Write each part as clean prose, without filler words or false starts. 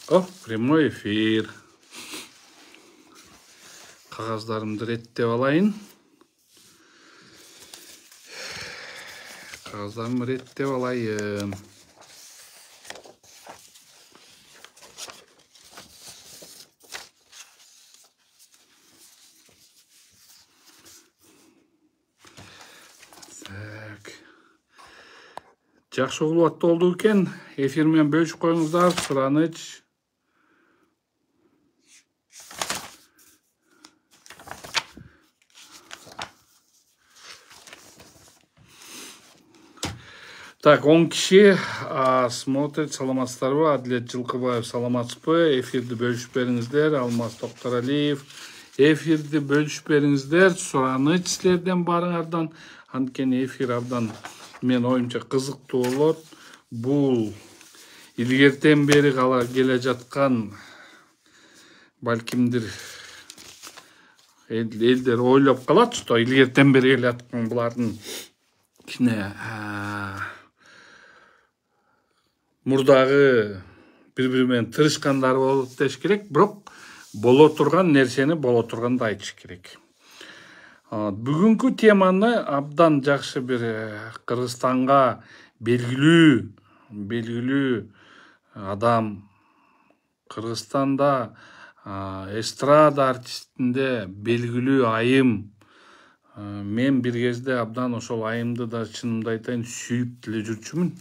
Прямой эфир. Қағаздарымды реттеп алайын. Қағаздарымды реттеп алайын. Жақсы уақытта oldu екен. Эфирмен бөлісіп қойыңыздар. Сұраныч. Так, 10 киши смотрит. Саламатсыздар ба? Адилет Жылқыбаев, саламатсыз ба? Эфирді бөлісіп беріңіздер. Алмас Тоқтаралиев. Эфирді бөлісіп беріңіздер. Сұраныч сілерден барыңардан. Анкен эфир абдан мен ойымша қызықты болады. Бұл илгертен бері қала келе жатқан балкимдир елдер ойлап қалады, что илгертен бері келе жатқан бұлардың кішкене мұрдағы бір-бірімен тырышқандары болып деш керек, бірақ бола тұрған нәрсені бола тұрғанда айтыш керек. Бүгінгі теманы абдан жақсы бір Қырғызстанға белгілі адам, Қырғызстанда эстрада артистінде белгілі айым. Мен бір кезде абдан ошол айымды да шынымды айтайын сүйіп тіле жүрчүмүн.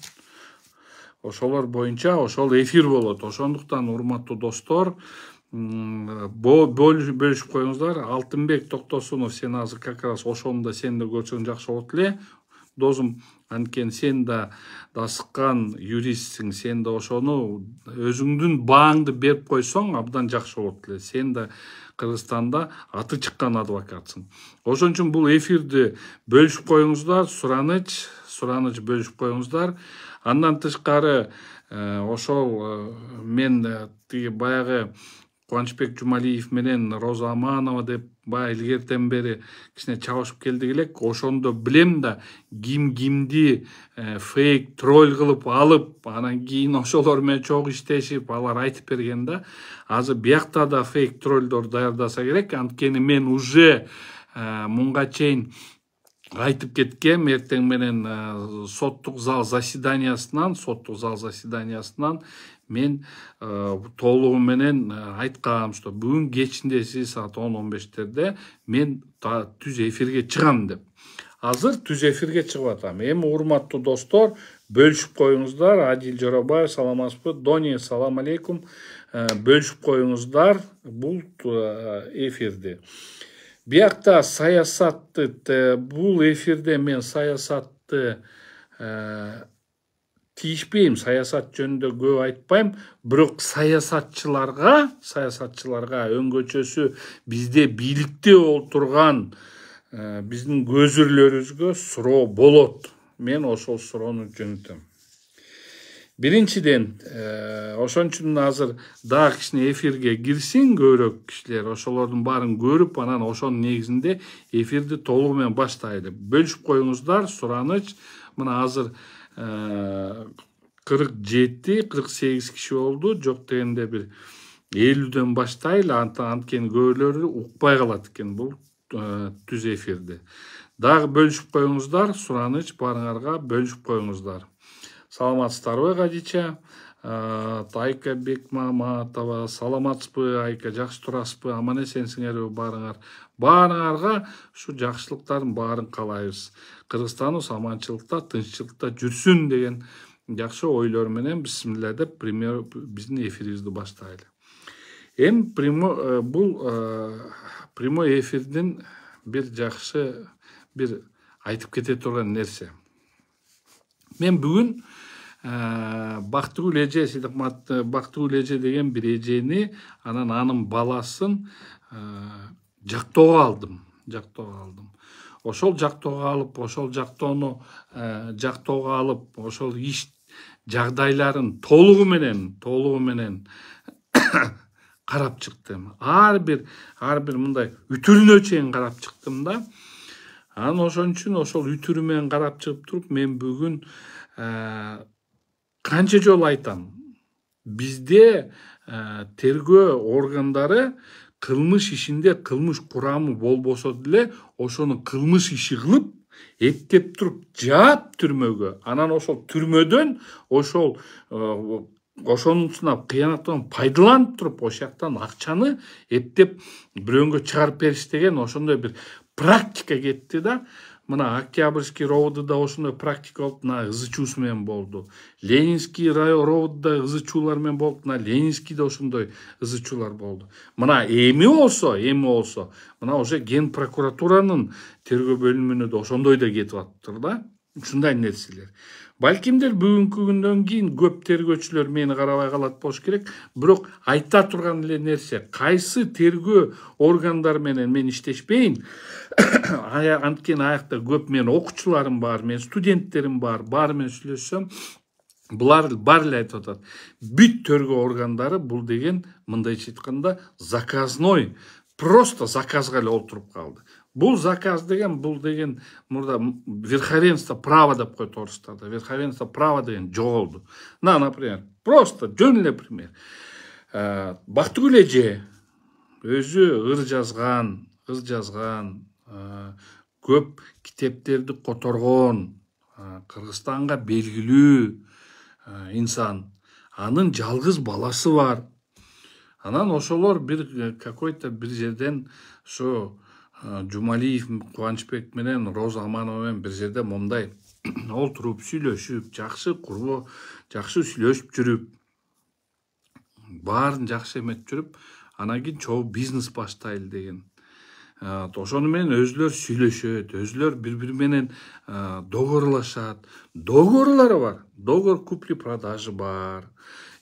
Ошолор боюнча ошол эфир болот. Ошондуктан урматтуу достор, бөлүшүп коюңуздар. Алтынбек Токтосунов, сен азыр как раз ошондо сен да көрсөң жакшы болот эле. Досум, анткени сен да сыккан юристсиң, сен да ошону өзүңдүн бааңды берип койсоң абдан жакшы болот эле. Сен да Кыргызстанда аты чыккан адвокатсың. Ошон үчүн бул эфирди бөлүшүп коюңуздар, сураныч бөлүшүп коюңуздар. Андан тышкары ошол мен тиги баягы Кубанычбек Жумалиев менен Роза Аманова деп баягы илгертен бери кичине чабышып келдик элек. Ошондо билем да кимди фейк тролль кылып алып, анан кийин ошолор менен чогуу иштешип, алар айтып берген да. Азыр биякта да фейк тролльдор даярдаса керек. Анткени мен уже мунга чейин айтып кеткем, эртең менен соттук зал заседаниясынан мен толугу менен айткам, что бүгүн кечинде саат 10-15 мен түз эфирге чыгам деп. Азыр түз эфирге чыгып атам. Эми урматтуу достор, бөлүшүп коюңуздар. Адил Жоробаев, саламатсызбы? Дони, салам алейкум. Бөлүшүп коюңуздар бул эфирди. Биякта саясатты, бул эфирде мен саясатты тийишпейм, саясат жөнүндө көп айтпайм, бирок саясатчыларга өңгөчөсү бизде бийликте олтурган биздин көзүрлөрүбүзгө суроо болот. Мен ошол суроону жөнөтөм. Биринчиден, ошон үчүн азыр дагы кичине эфирге кирсин көбүрөөк кишилер, ошолордун баарын көрүп, анан ошонун негизинде эфирди толугу менен баштайлы. Бөлүшүп коюңуздар, сураныч. Мына азыр 47-48 киши болду. Жок дегенде бир 50дөн баштайлы, анткени көбүлөрү укпай калат экен бул түз эфирди. Дагы бөлүшүп коюңуздар, сураныч, баарыңарга бөлүшүп коюңуздар. Саламатсыздарбы, Гадича? Айка Бекмаматова, саламатсызбы? Айка, жакшы турасызбы? Аман эсенсиңерби баарыңар? Баарыңарга ушу жакшылыктардын баарын каалайбыз. Кыргызстаныбыз аманчылыкта, тынччылыкта жүрсүн деген жакшы ойлор менен бисмилла деп биздин эфирибизди баштайлы. Эми бул прямой эфирдин бир жакшы бир айтып кете турган нерсе. Мен бүгүн Бактыгүл эже, Бактыгүл эже деген бир эжени, анан анын баласын жактоого алдым. Ошол жактоого алып, ошол иш жагдайларын толугу менен карап чыктым. Ар бир мындай үтүрүнө чейин карап чыктым да. Анан ошон үчүн ошол үтүрү менен карап чыгып туруп, мен бүгүн канча жолу айтам. Бизде тергөө органдары кылмыш ишинде кылмыш курамы болбосо деле ошону кылмыш иши кылып эптеп туруп жаап түрмөгө, анан ошол түрмөдөн ошонусуна кыянаттан пайдаланып туруп ошол жактан акчаны эптеп бирөөгө чыгарып бериш деген ошондой бир практика кетти да. Мына Октябрьский ровдуда ошондой практика болуп, мына ызы чуусу менен болду. Ленинский ровдуда ызы чуулар менен болуп, мына Ленинскийде ошондой ызы чуулар болду. Мына эми болсо, мына уже ген прокуратуранын тергөө бөлүмүнө да ошондой да кетип атыптыр да. Ушундай нерселер. Балкимдер бүгүнкү күндөн кийин көп тергөөчүлөр мени карабай калат болуш керек. Бирок айта турган эле нерсе, кайсы тергөө органдары менен мен иштешпейин. Анткени аякта көп менин окуучуларым бар, менин студенттерим бар, баары менен сүйлөшсөм, булар баары эле айтып атат. Бүт тергөө органдары бул деген мындайча айтканда заказной, просто заказга эле олтуруп калды. Бул заказ деген, мурда верховенство права деп коет орустарда. Верховенство права деген жоголду. Например, просто жөн эле пример. Бактыгүл эже өзү ыр жазган, көп китептерди которгон, Кыргызстанга белгилүү инсан. Анын жалгыз баласы бар. Анан ошолор какой-то бир жерден ошо Жумалиев, Кубанычбек менен Роза Аманова менен бир жерде момундай олтуруп сүйлөшүп, жакшы курбу, жакшы сүйлөшүп жүрүп, баарын жакшы эметип жүрүп, анан кийин чогуу бизнес баштайлы деген. Ошону менен өзүлөр сүйлөшөт, өзүлөр бири-бири менен договорлашат. Договорлары бар. Договор купли-продажы бар.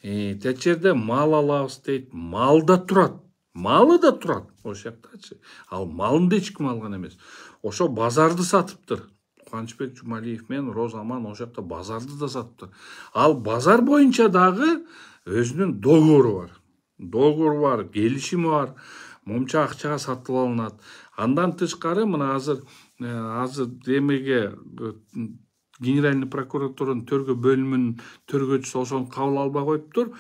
Тет жерде мал алабыз дейт, мал да турат. Малы да турат ошол жактачы. Ал малынды эч ким алган эмес. Ошо базарды сатыптыр. Кубанычбек Жумалиев менен Роза Аман ошол жакта базарды да сатыптыр. Ал базар боюнча дагы өзүнүн договору бар, келишими бар. Момча акчага сатып алынат. Андан тышкары мына азыр демеге Генеральный прокуратуранын тергөө бөлүмүнүн тергөөчүсү ошону кабыл албай коюптур.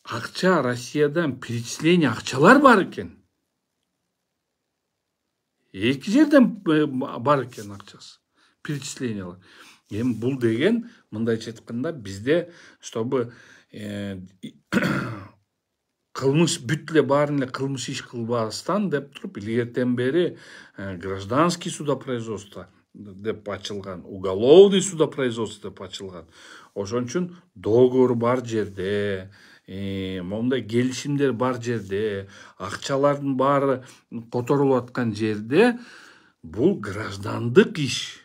Акча Россиядан перечисление акчалар бар экен. Эки жерден бар экен акчасы. Перечислениялар. Эми бул деген мындайча айтканда бизде чтобы кылмыш бүт эле баарын эле кылмыш иш кылбастан деп туруп илгертен бери гражданский судопроизводство деп ачылган, уголовный судопроизводство деп ачылган. Ошон үчүн договор бар жерде, момундай келишимдер бар жерде, акчалардын баары которулуп аткан жерде бул граждандык иш.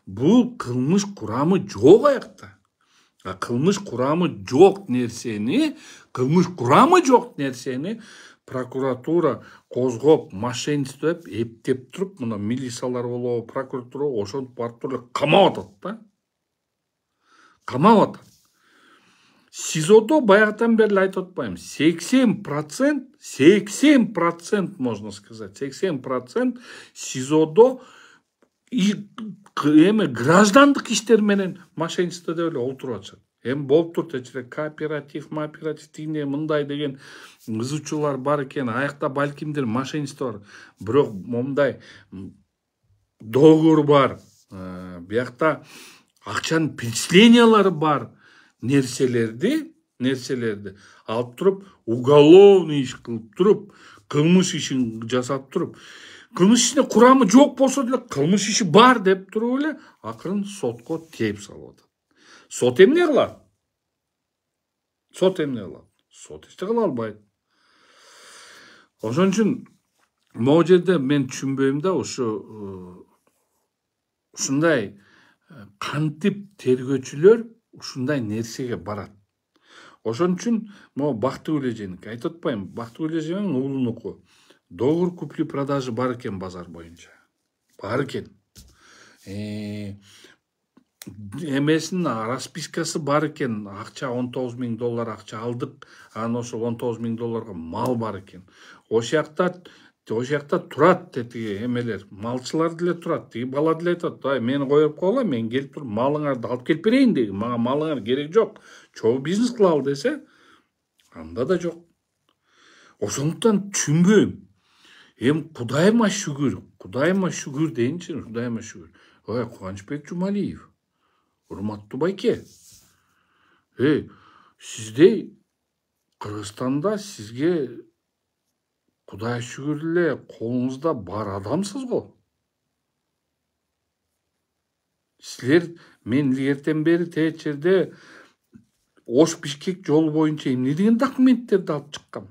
Бул кылмыш курамы жок аякта. Кылмыш курамы жок нерсени прокуратура козгоп, мошенничество деп эптеп туруп, мына милициялар болобу, прокуратура ошентип барып туруп камап атат да. Камап атат. СИЗОдо баягыдан бери айтып атпаймынбы, 80% можно сказать, 80% СИЗОдо граждандык иштер менен мошенничество деп эле олтуруп атышат. Эми болуптур течирек кооператив, тигине мындай деген ызычуулар бар экен, аякта балкимдер мошенничество бар. Бирок момундай договор бар, биякта акчанын перечислениялары бар нерселерди алып туруп, уголовный иш кылып туруп, кылмыш ишин жасап туруп, кылмыш ишине курамы жок болсо деле кылмыш иши бар деп туруп эле акырын сотко тээп салып атат. Сот эмне кылат? Сот эч кыла албайт. Ошон үчүн могу жерде мен түшүнбөйм да, ушундай кантип тергөөчүлөр ушундай нерсеге барат. Ошон үчүн могу Бактыгүл эженики айтып атпаймынбы, Бактыгүл эже менен уулунуку договор купли-продажы бар экен базар боюнча. Бар экен. Эмесинин распискасы бар экен, акча $19 000 акча алдык, анан ошол $19 000 мал бар экен. Ошол жакта Ошол жакта турат тиги эмелер, малчылар деле турат. Тиги бала деле айтат, ай мени коюп койгула, мен келип туруп малыңарды алып келип берейин деги. Мага малыңар керек жок. Чогуу бизнес кылалы десе, анда да жок. Ошондуктан түшүнбөйм. Кудайыма шүгүр дейинчи, Кудайыма шүгүр. Ой, Кубанычбек Жумалиев, урматтуу байке. Сиздей Кыргызстанда сизге Кудай шүгүр эле колуңузда бар адамсыз го. Силер мен илгертен бери тээ жерде Ош Бишкек жолу боюнча эмне деген документтерди алып чыккам.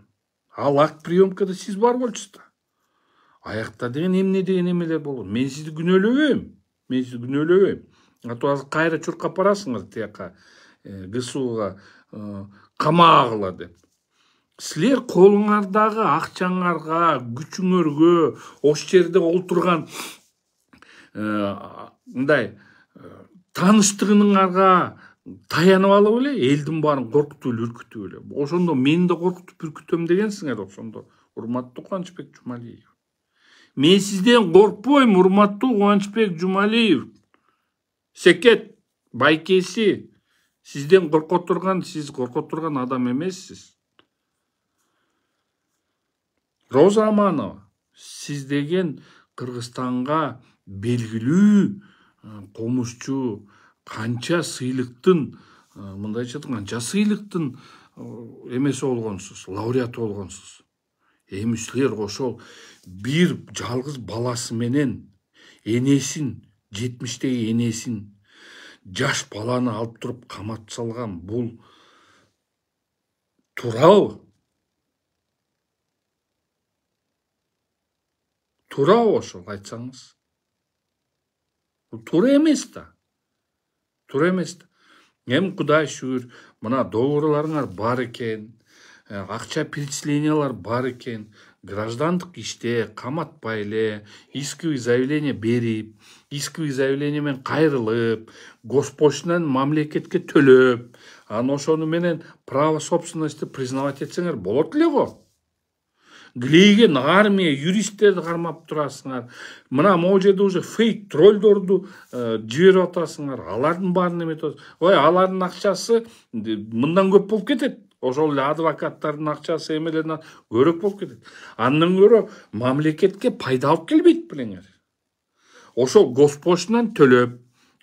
Ал акт приемкада сиз бар болчусуздар. Аякта деген эмне деген эмелер болгон. Мен сизди күнөөлөбөйм. Азыр кайра чуркап барасыңар тияка ГСУга камаагыла деп. Силер колуңардагы акчаңарга, күчүңөргө, ош жерде олтурган мындай тааныштыгыңарга таянып алып эле элдин баарын коркутуп эле үркүтүп эле. Ошондо мени да коркутуп үркүтөм дегенсиңер ошондо. Урматтуу Кубанычбек Жумалиев. Мен сизден коркпойм, урматтуу Кубанычбек Жумалиев. Секет байкеси. Сизден сиз корко турган адам эмессиз. Роза Аманова, сиз деген Кыргызстанга белгилүү комузчу, канча сыйлыктын, мындайча айтканда, канча сыйлыктын эмеси болгонсуз, лауреаты болгонсуз. Силер ошол бир жалгыз баласы менен энесин, 70-теги энесин, жаш баланы алып туруп каматып салган, бул туурабы? Туурабы ошол айтсаңыз? Туура эмес да. Кудай шүгүр, мына договорларыңар бар экен, акча перечислениялар бар экен, граждандык иште каматпай эле, исковый заявление берип, исковый заявление менен кайрылып, госпочтадан мамлекетке төлөп, анан ошону менен право собственности признавать этсеңер болот эле го. Глейген армия, юристтерди кармап турасыңар. Мына могу жерде уже фейк троллдорду жиберип атасыңар. Алардын баарын эметип атасыңар. Ой, алардын акчасы мындан көп болуп кетет. Ошол эле адвокаттардын акчасы эмелерден көбүрөөк болуп кетет. Андан көрө мамлекетке пайда алып келбейт белеңер. Ошол госпочтадан төлөп,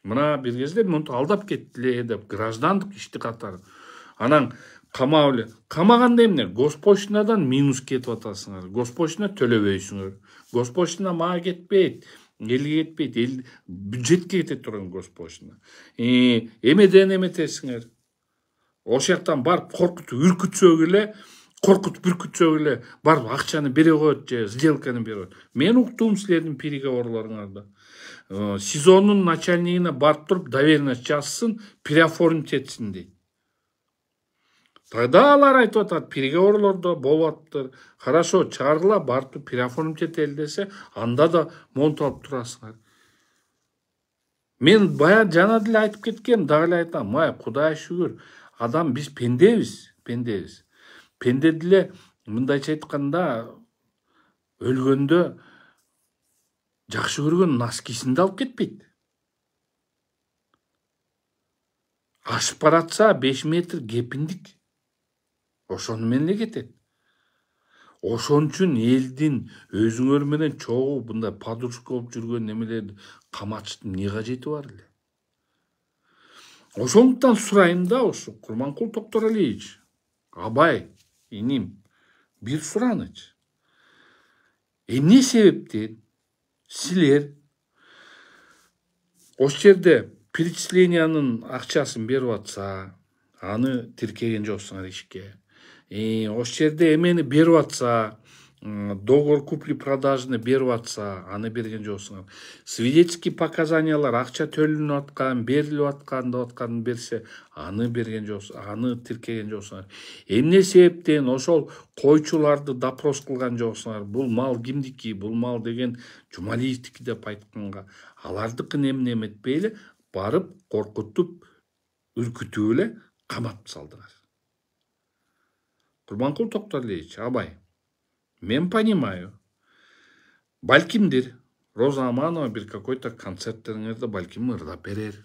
мына бир кезде мынтип алдап кеттиле деп граждандык ишти катары. Анан камап эле. Камаганда эмне? Госпочтадан минус кетип атасыңар. Госпочтана төлөбөйсүңөр. Госпочтана мага кетпейт, элге кетпейт, бюджетке кетет турган госпочтана. Эмеден эметесиңер. Ошол жактан барып коркутуп үркүтсөк эле, барып акчаны бере коет же сделканы бере коет. Мен уктум силердин переговорларыңарды. СИЗОнун начальнигине барып туруп доверенность жазсын, переоформить этсин дейт. Тогда алар айтып атат, переговорлордо болуп атыптыр. Хорошо, чыгаргыла, барып переоформить этели десе, анда да монтуп алып турасыңар. Мен баягы жана деле айтып кеткем, дагы эле айтам. Кудай шүгүр, адам биз пендебиз. Пенде деле мындайча айтканда өлгөндө жакшы көргөн носкисинди алып кетпейт. Ашып баратса 5 метр кепиндик. Ошону менен эле кетет. Ошон үчүн элдин өзүңөр менен чогуу мындай подружка болуп жүргөн немелерди каматыштын эмне кажети бар эле? Ошондуктан сурайм да, ушу Курманкул Токторалиевич, абай, иним, бир сураныч. Эмне себептен силер ошол жерде перечислениянын акчасын берип атса, аны тиркеген жоксуңар ишке. Ошол жерде эмени берип атса, договор купли-продажны берип атса, аны берген жоксуңар. Свидетельский показаниялар акча төлөнүп аткан, берилип аткан берсе, аны берген жоксуңар, аны тиркеген жоксуңар. Эмне себептен ошол койчуларды допрос кылган жоксуңар? Бул мал кимдики, бул мал деген Жумалиевдики деп айтканга, алардыкын эмне эметпей эле барып коркутуп, үркүтүп эле каматып салдыңар. Курманкул Токторалиевич, абай, мен понимаю, Балкимдир Роза Аманова бир какой-то концерттериңерде балким ырдап берер.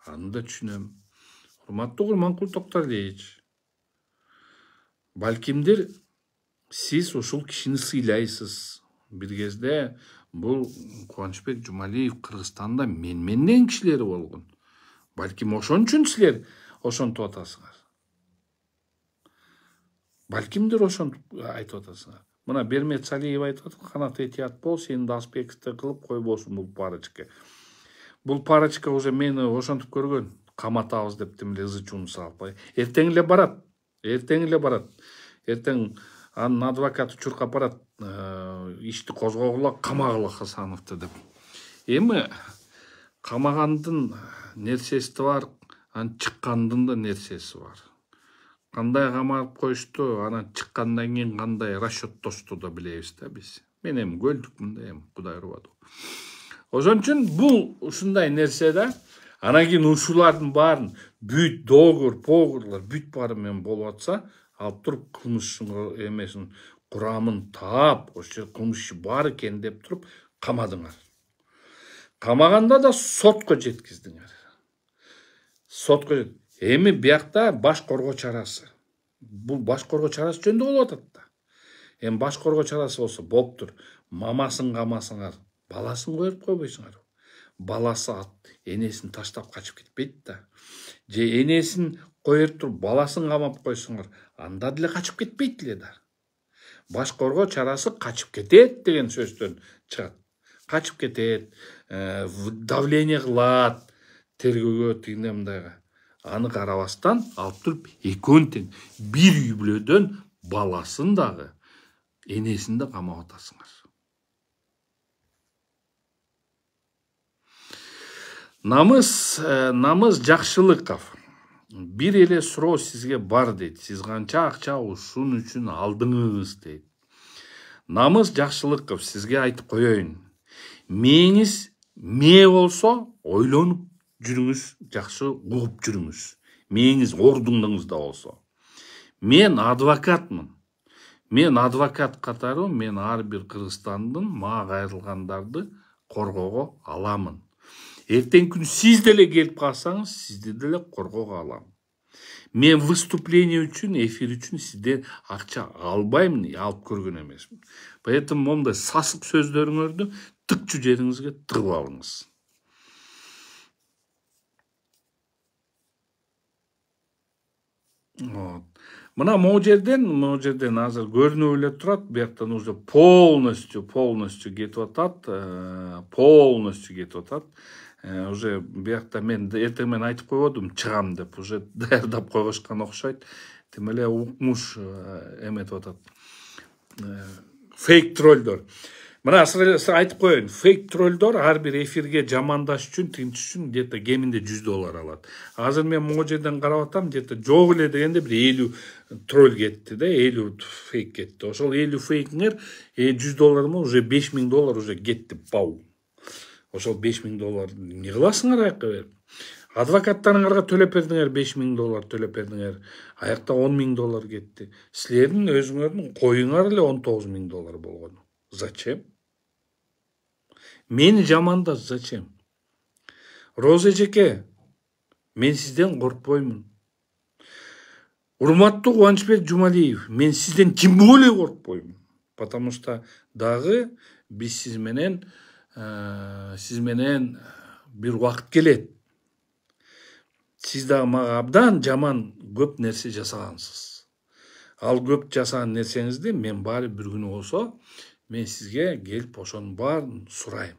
Аны да түшүнөм. Урматтуу Курманкул Токтарлиевич, балкимдир сиз ушул кишини сыйлайсыз. Бир кезде бул Кубанычбек Жумалиев Кыргызстанда менен кишилери болгон. Балким ошон үчүн силер ошентип атасыңар. Балкимдир ошентип айтып атасыңар. Мына Бермет Салиев айтып атат, канат этият бол, сени да аспектте кылып койбосун бул парочка. Бул парочка уже мени ошентип көргөн. Каматабыз деп эле ызы чуун салып. Эртең эле барат. Эртең анын адвокаты чуркап барат. Ишти козгогула, камагыла Хасановду деп. Эми камагандын нерсеси бар, анын чыккандын да нерсеси бар. Кандай камап коюшту, анан чыккандан кийин кандай расчеттошту да билебиз да биз. Мен эми көлдүкмүн да эми Кудай урбады. Ошон үчүн бул ушундай нерсе да. Анан кийин ушулардын баарын бүт доогур-погурлар бүт баары менен болуп атса, алып туруп кылмыштын эмесин курамын таап, ошо кылмышчы бар экен деп туруп камадыңар. Камаганда да сотко жеткиздиңер. Эми биякта баш коргоо чарасы. Бул баш коргоо чарасы жөнүндө болуп атат да. Эми баш коргоо чарасы болсо болуптур. Мамасын камасыңар, баласын коюп койбойсуңар. Баласы энесин таштап качып кетпейт да. Же энесин коюп туруп баласын камап койсуңар, анда деле качып кетпейт эле да. Баш коргоо чарасы качып кетет деген сөздөн чыгат. Качып кетет, давление кылат, тергөөгө тигине мындайга. Аны карабастан алып туруп экөөнү тең бир үй бүлөдөн баласын дагы, энесин да камап атасыңар. Намыс Жакшылыков. Бир эле суроо сизге бар дейт. Сиз канча акча ушун үчүн алдыңыз дейт. Намыс Жакшылыков, сизге айтып коеюн. Мээңиз мээ болсо, ойлонуп жүрүңүз, жакшы угуп жүрүңүз. Мээңиз ордуңдуңузда болсо. Мен адвокатмын. Мен адвокат катары, мен ар бир Кыргызстандын мага кайрылгандарды коргоого аламын. Эртең күн сиз деле келип калсаңыз, сизди деле коргоого алам. Мен выступление үчүн, эфир үчүн сизден акча албайм, алып көргөн эмесмин. Поэтому момундай сасык сөздөрүңөрдү тыкчу жериңизге тыгып алыңыз. Мына могу жерден азыр көрүнүп эле турат, бияктан уже полностью кетип атат, уже биякта мен эртең менен айтып койбодум, чыгам деп, уже даярдап койгошкан окшойт. Тим эле укмуш эметип атат. Фейк троллдор. Мына айтып коеюн, фейк троллдор ар бир эфирге жамандаш үчүн, тинч үчүн где-то кеминде $100 алат. Азыр мен могу жерден карап атам, где-то жок эле дегенде бир 50 тролл кетти да, 50 фейк кетти. Ошол 50 фейкиңер $100 уже $5000 уже кетти, бау. Ошол $5000 не кыласыңар аякка берип? Адвокаттарыңарга төлөп бердиңер, $5000 төлөп бердиңер. Аякта $10,000 кетти. Силердин өзүңөрдүн коюңар эле $19,000 болгон. Зачем? Мени жамандаш, зачем? Роза эжеке, мен сизден коркпоймун. Урматтуу Кубанычбек Жумалиев, мен сизден тем более коркпоймун. Потому что дагы биз сиз менен бир убакыт келет. Сиз дагы мага абдан жаман көп нерсе жасагансыз. Ал көп жасаган нерсеңизди мен баары бир күнү болсо, мен сизге келип ошонун баарын сурайм.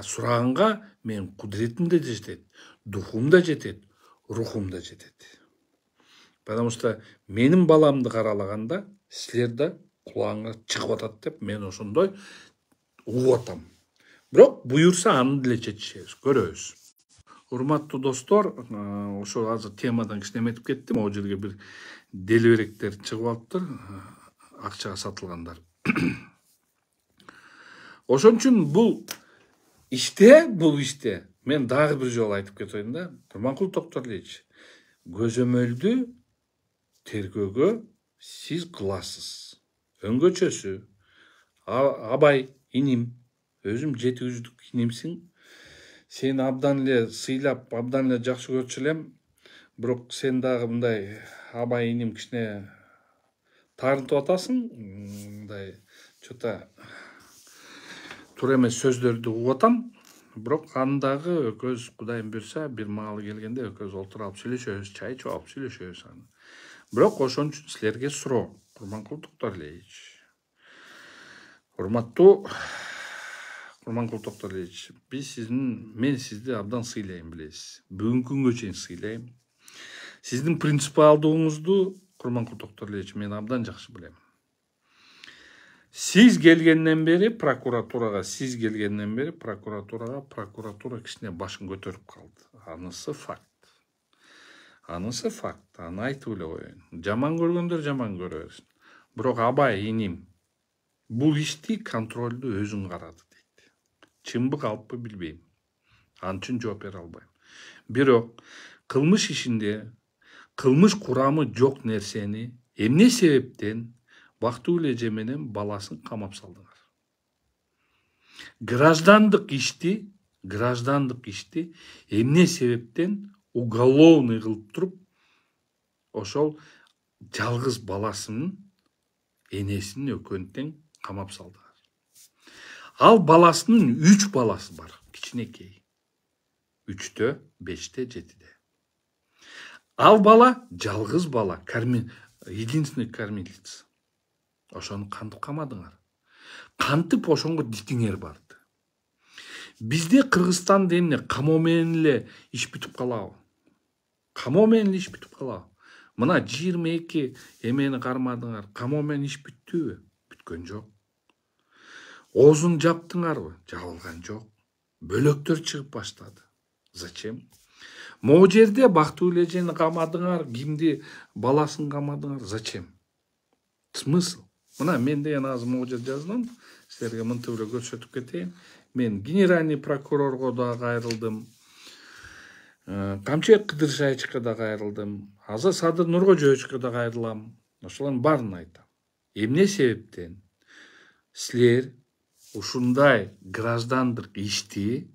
Сураганга мен кудуретим да жетет, духум да жетет, рухум да жетет. Потому что менин баламды каралаганда силер да кулагыңар чыгып атат деп мен ошондой угуп атам. Бирок буюрса аны деле чечишебиз, көрөбүз. Урматтуу достор, ошо азыр темадан кичине эметип кеттим. Могу жерге бир делберектер чыгып алыптыр, акчага сатылгандар. Ошон үчүн бул иште мен дагы бир жолу айтып кетейин да. Курманкул Токтарлиевич, көзөмөлдү тергөөгө сиз кыласыз. Өңгөчөсү Абай иним, өзүм 700'lük инимсиң. Сени абдан эле сыйлап, абдан эле жакшы көрчү элем. Бирок сен дагы мындай аба иним кичине таарынтып атасың. Мындай чота туура эмес сөздөрдү угуп атам. Бирок андагы экөөбүз Кудайым буйрса бир маалы келгенде экөөбүз отуруп сүйлөшөбүз, чай ичип алып сүйлөшөбүз. Бирок ошон үчүн силерге суроо, Курманкул Токторалиевич. Урматтуу Курманкул Токторалиевич, мен сизди абдан сыйлайм, билесиз. Бүгүнкү күнгө чейин сыйлайм. Сиздин принципиалдыгыңызду, Курманкул Токторалиевич, мен абдан жакшы билем. Сиз келгенден бери прокуратурага прокуратура кичине башын көтөрүп калды. Анысы факт. Аны айтып эле коеюн. Жаман көргөндөр жаман көрө берсин. Бирок абай иним бул ишти контролду өзүң карады дейт. Чынбы калппы билбейм. Ал үчүн жооп бере албайм. Бирок кылмыш ишинде кылмыш курамы жок нерсени эмне себептен Бактыгүл эже менен баласын камап салдыңар? Граждандык ишти эмне себептен уголовный кылып туруп ошол жалгыз баласынын энесин экөөнтең камап салдыңар. Ал баласынын 3 баласы бар, кичинекей. 3-тө, 5-те, 7-те. Ал бала жалгыз бала, единственный кормилица. Ошону кантип камадыңар? Кантип ошонго дитиңер барды? Бизде Кыргызстанда эмне камоо менен эле иш бүтүп калабы? Мына 22 эмени кармадыңар, камоо менен иш бүттүбү? Бүткөн жок. Оозун жаптыңарбы? Жабылган жок. Бөлөктөр чыгып баштады. Зачем? Могу жерде Бактыгүл эжени камадыңар, кимди баласын камадыңар? Зачем? Смысл? Мына мен деген азыр могу жерде жаздым, силерге мынтип эле көрсөтүп кетейин. Мен генеральный прокурорго да кайрылдым. Камчыбек Кыдыршаевичке да кайрылдым. Азыр Садыр Нуркожоевичке да кайрылам. Ошолордун баарын айтам. Эмне себептен силер ушундай граждандык ишти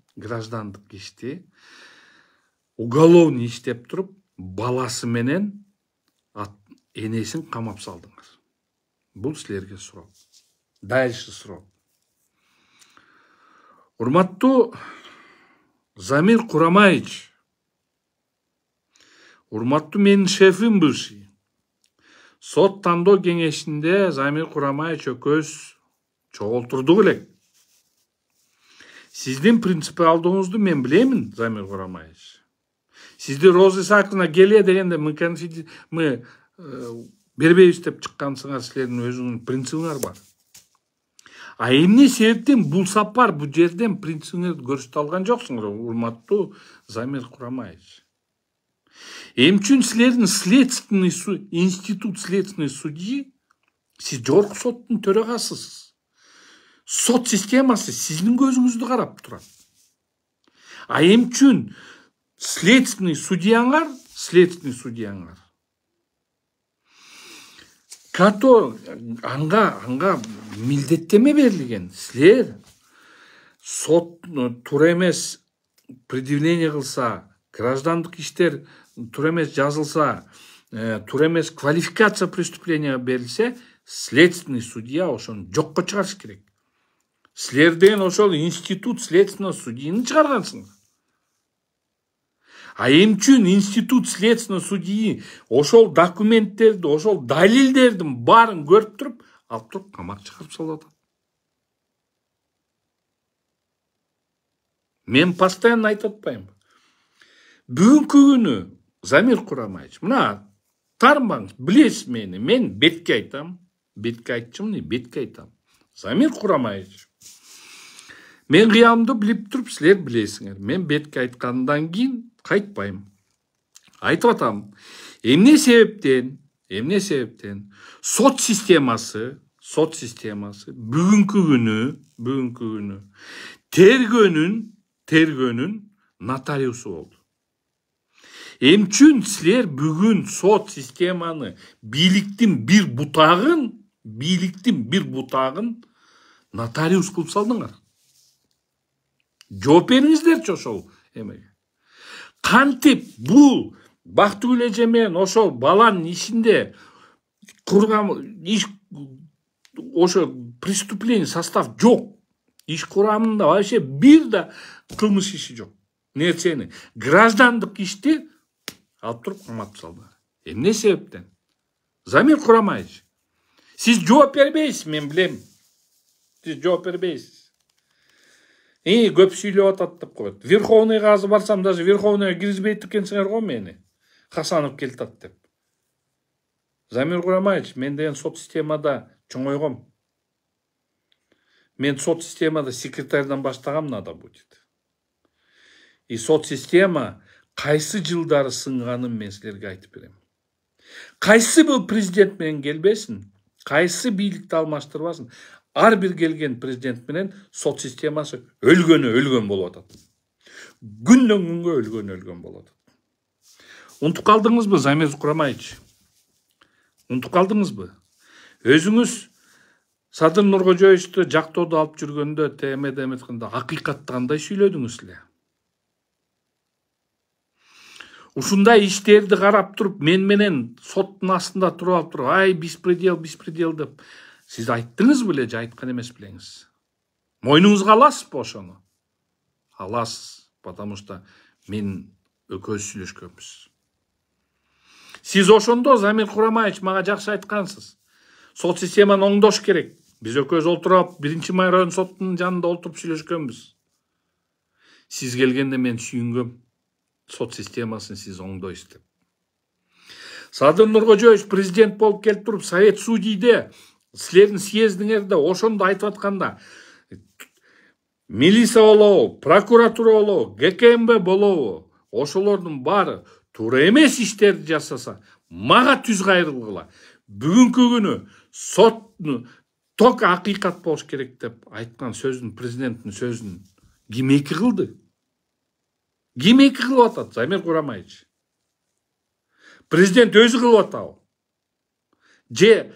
уголовный иштеп туруп, баласы менен энесин камап салдыңар? Бул силерге суроо. Дальше суроо. Урматтуу Замир Курамаевич, урматтуу менин шефим бывший. Сот тандоо кеңешинде Замир Курамаевич экөөбүз чогултурдук элек. Сиздин принципиалдыгыңызды мен билемин, Замир Курамаевич. Сизди Роза Исааковна келе дегенде мы бербейбиз деп чыккансыңар, силердин өзүңүн принцибиңер бар. А эмне себептен бул сапар бул жерден принцибиңерди көрсөтө алган жоксуңар, урматтуу Замир Курамаевич? Эмчүн силердин институт следственный судьи, сиз жогорку соттун төрагасысыз. Сот системасы сиздин көзүңүздү карап турат. А эмчүн следственный судьяңар анга милдеттеме берилген. Силер сот туура эмес предъявление кылса, граждандык иштер туура эмес жазылса, туура эмес квалификация преступления берилсе, следственный судья ошону жокко чыгарыш керек. Силер деген ошол институт следственного судьяны чыгаргансыңар. А эмчүн институт следственного судьи ошол документтерди, ошол далилдердин баарын көрүп туруп, алып туруп камак чыгарып салып атат? Мен постоянно айтып атпаймынбы? Бүгүнкү күнү Замир Курамаевич, мына тармаңыз, билесиз мени, мен бетке айтам, бетке айтам. Замир Курамаевич, мен кыямды билип туруп, силер билесиңер. Мен бетке айткандан кийин кайтпайм. Айтып атам. Эмне себептен сот системасы бүгүнкү күнү тергөөнүн нотариусу болду. Эмчүн силер бүгүн сот системаны бийликтин бир бутагын Нотариус кылып салдыңар. Жооп бериңиздерчи ошол эмеге. Кантип бул Бактыгүл эже менен ошол баланын ишинде курган иш ошо преступление состав жок. Иш курамында вообще бир да кылмыш иши жок. Нерсени граждандык ишти алып туруп каматып салды. Эмне себептен? Замир Курамаевич, сиз жооп бербейсиз, мен билем. Сиз жооп бербейсиз. Көп сүйлөп атат деп коет. Верховныйга азыр барсам, даже Верховныйга киргизбейт экенсиңер го мени. Хасанов келтат деп. Замир Курамаевич, мен деген сот системада чоңойгом. Мен сот системада секретардан баштагам, надо будет. И сот система кайсы жылдары сынганын мен силерге айтып берем. Кайсы бул президент менен келбесин, кайсы бийликти алмаштырбасын, ар бир келген президент менен сот системасы өлгөн болуп атат. Күндөн күнгө өлгөн болуп атат. Унутуп калдыңызбы, Замир Курамаевич? Унутуп калдыңызбы? Өзүңүз Садыр Нуркожоевичти жактоодо алып жүргөндө темеде эметкенде акыйкатты кандай сүйлөдүңүз эле? Ушундай иштерди карап туруп, мен менен соттун астында туруп алып туруп, ай беспредел деп сиз айттыңыз беле же айткан эмес билеңиз? Мойнуңузга аласызбы ошону? Аласыз, потому что мен экөөбүз сүйлөшкөнбүз. Сиз ошондо, Замир Курамаевич, мага жакшы айткансыз. Сот системаны оңдош керек. Биз экөөбүз отуруп, 1 район соттунун жанында отуруп сүйлөшкөнбүз. Сиз келгенде мен сүйүнгөм. Сот системасын сиз оңдойсуз деп. Садыр Нуркожоевич президент болуп келип туруп, Совет судийде, силердин съездиңерде ошондо айтып атканда, милиция болобу, прокуратура болобу, ГКМБ болобу, ошолордун баары туура эмес иштерди жасаса, мага түз кайрылгыла. Бүгүнкү күнү соттун ток акыйкат болуш керек деп айткан сөзүн, президенттин сөзүн ким эки кылды? Ким эки кылып атат, Замир Курамаевич? Президент өзү кылып атабы? Же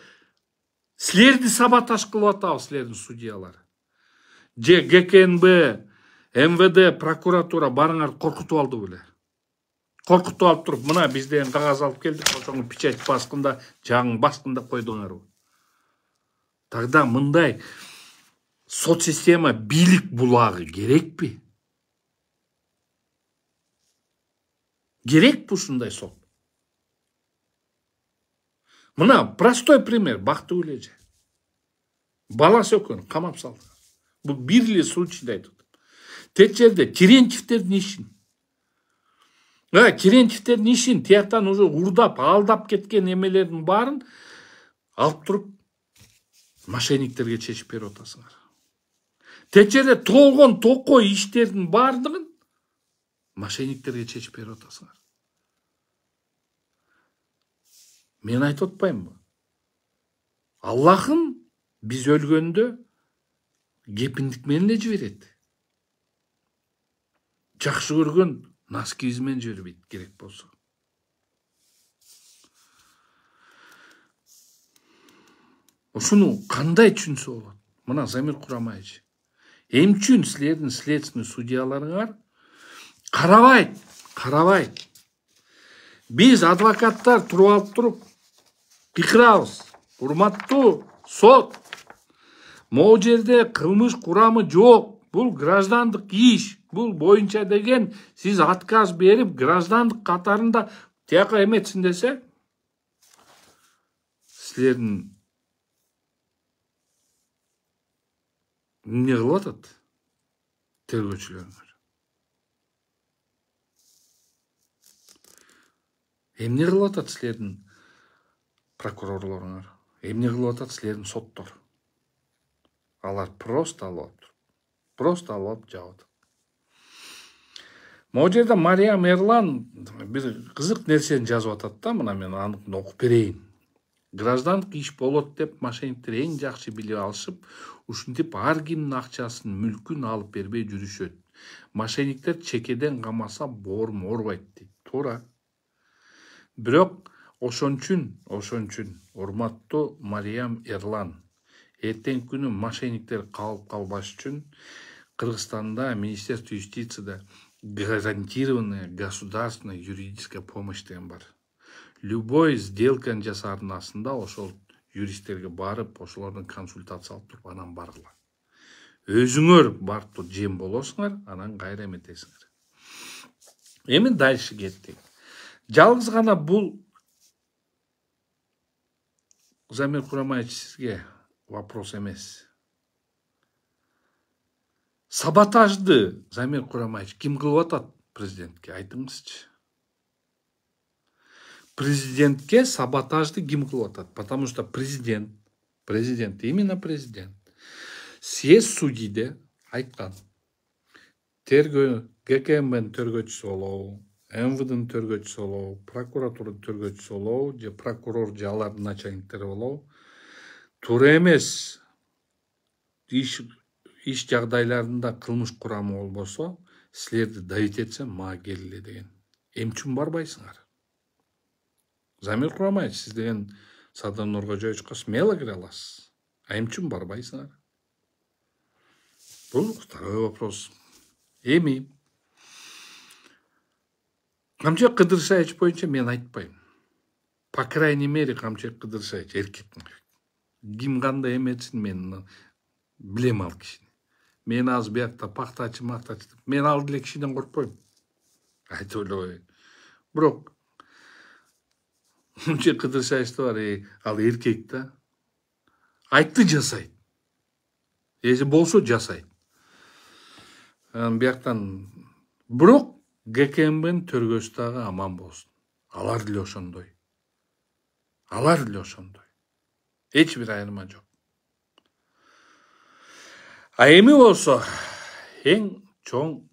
силерди саботаж кылып атабы, силердин судьялар? Же ГКНБ, МВД, прокуратура барыңарды коркутуп алды беле? Коркутуп алып туруп, мына биз деген кагаз алып келдик, ошону печать баскында, жагың баскында койдуңарбы? Тогда мындай сот система бийлик булагы керекпи? Керек ушундай сот? Мына простой пример, Бактыгүл эже. Баласы экөөнү камап салды. Бул бир эле случайда айтып атам. Тет жерде Терентьевдердин ишин. Терентьевдердин ишин тияктан уже урдап, алдап кеткен эмелердин баарын алып туруп мошенниктерге чечип берип атасыңар. Тет жерде толгон токой иштердин баардыгын мошенниктерге чечип берип атасыңар. Мен айтып атпаймынбы? Аллахым биз өлгөндө кепиндик менен эле жиберет. Жакшы көргөн носкибиз менен жибербейт керек болсо. Ушуну кандай түшүнсө болот? Мына Замир Курамаевич, эмне үчүн силердин следственный судьяларыңар карабайт. Биз адвокаттар туруп алып туруп кыйкырабыз. Урматтуу сот, могу жерде кылмыш курамы жок. Бул граждандык иш. Бул боюнча деген сиз отказ берип, граждандык катарында тияка эметсин десе, силердин эмне кылып атат? Тергөөчүлөрүңөр. Эмне кылып атат силердин прокурорлоруңар? Эмне кылып атат силердин соттор? Алар просто алып жабып атат. Могу жерде Мариям Эрлан бир кызык нерсени жазып атат да, мына мен аны окуп берейин. Граждандык иш болот деп мошенниктер эң жакшы билип алышып, ушинтип ар кимдин акчасын, мүлкүн алып бербей жүрүшөт. Мошенниктер чекеден камаса боорун оорубайт дейт. Туура. Бирок ошон үчүн урматтуу Мариям Эрлан, эртеңки күнү мошенниктер калып калбаш үчүн Кыргызстанда Министерство юстицияда гарантированная государственная юридическая помощь деген бар. Любой сделканы жасаардын астында ошол юристтерге барып, ошолордон консультация алып туруп, анан баргыла. Өзүңөр барып туруп жем болосуңар, анан кайра эметесиңер. Эми дальше кеттик. Жалгыз гана бул Замир Курамаевич, сизге вопрос эмес. Саботажды Замир Курамаевич ким кылып атат президентке? Айтыңызчы. Президентке саботажды ким кылып атат? Потому что президент, именно президент, съезд судьиде айткан. ГКМБнын төргөчүсү болобу, МВДнын төргөчүсү болобу, прокуратуранын төргөчүсү болобу, же прокурор же алардын начальниктери болобу, туура эмес иш жагдайларында кылмыш курамы болбосо, силерди давить этсе, мага келгиле деген. Эмне үчүн барбайсыңар? Замир Курамаевич, сиз деген Садыр Нуркожоевичке смело кире аласыз. А эмне үчүн барбайсыңар? Бул второй вопрос. Эми Камчек Кыдыршаевич боюнча мен айтпайм. По крайней мере, Камчек Кыдыршаевич эркек. Ким кандай эметсин, мен билем ал кишини. Мен азыр биякта пактачы, мен ал деле кишиден коркпойм. Айтып элебайм. Бирок Камчек Кыдыршаевич бар, ал эркек да. Айтты жасайт. Эже болсо жасайт. Бияктан бирок ГКМБнын төргөчүсү дагы аман болсун. Алар деле ошондой. Эч бир айырма жок. А эми болсо эң чоң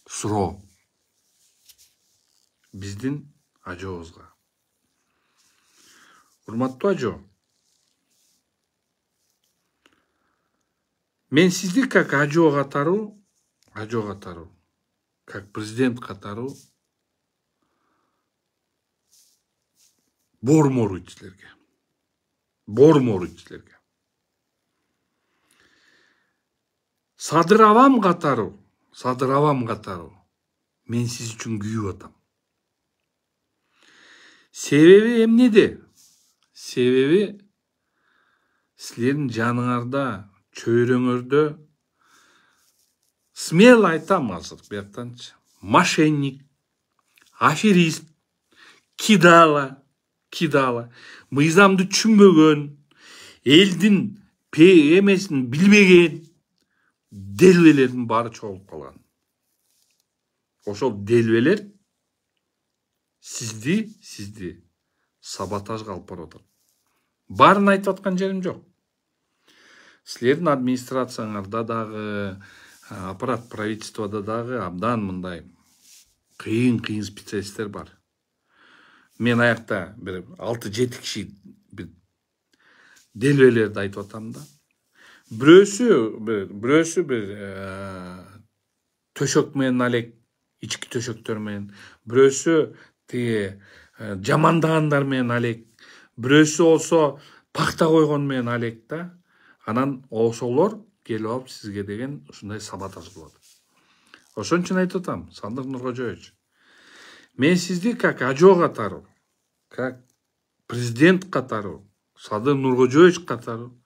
суроо биздин ажообузга. Урматтуу ажо, мен сизди как ажо катару, как президент катару боорморuyт силерге. Садыр Авам катару мен сиз үчүн күйүп атам. Себеби эмнеде? Себеби силердин жаныңарда, чөйрөңөрдө, смело айтам азыр бияктанчы, мошенник, аферист, кидала, мыйзамды түшүнбөгөн, элдин эмесин билбеген делбелердин баары чогулуп калган. Ошол делбелер сизди саботажга алып барып атат. Баарын айтып аткан жерим жок. Силердин администрацияңарда дагы, аппарат правительствода дагы абдан мындай кыйын специалисттер бар. Мен аякта бир 6-7 киши делбелерди айтып атам да. Бирөөсү бир төшөк менен алек, ички төшөктөр менен, бирөөсү тиги жамандагандар менен алек, бирөөсү болсо пакта койгон менен алек да. Анан ошолор келип алып сизге деген ушундай саботаж кылат. Ошон үчүн айтып атам, Садыр Нуркожоевич, мен сизди как ажо катару, как президент катару, Садыр Нуркожоевич катару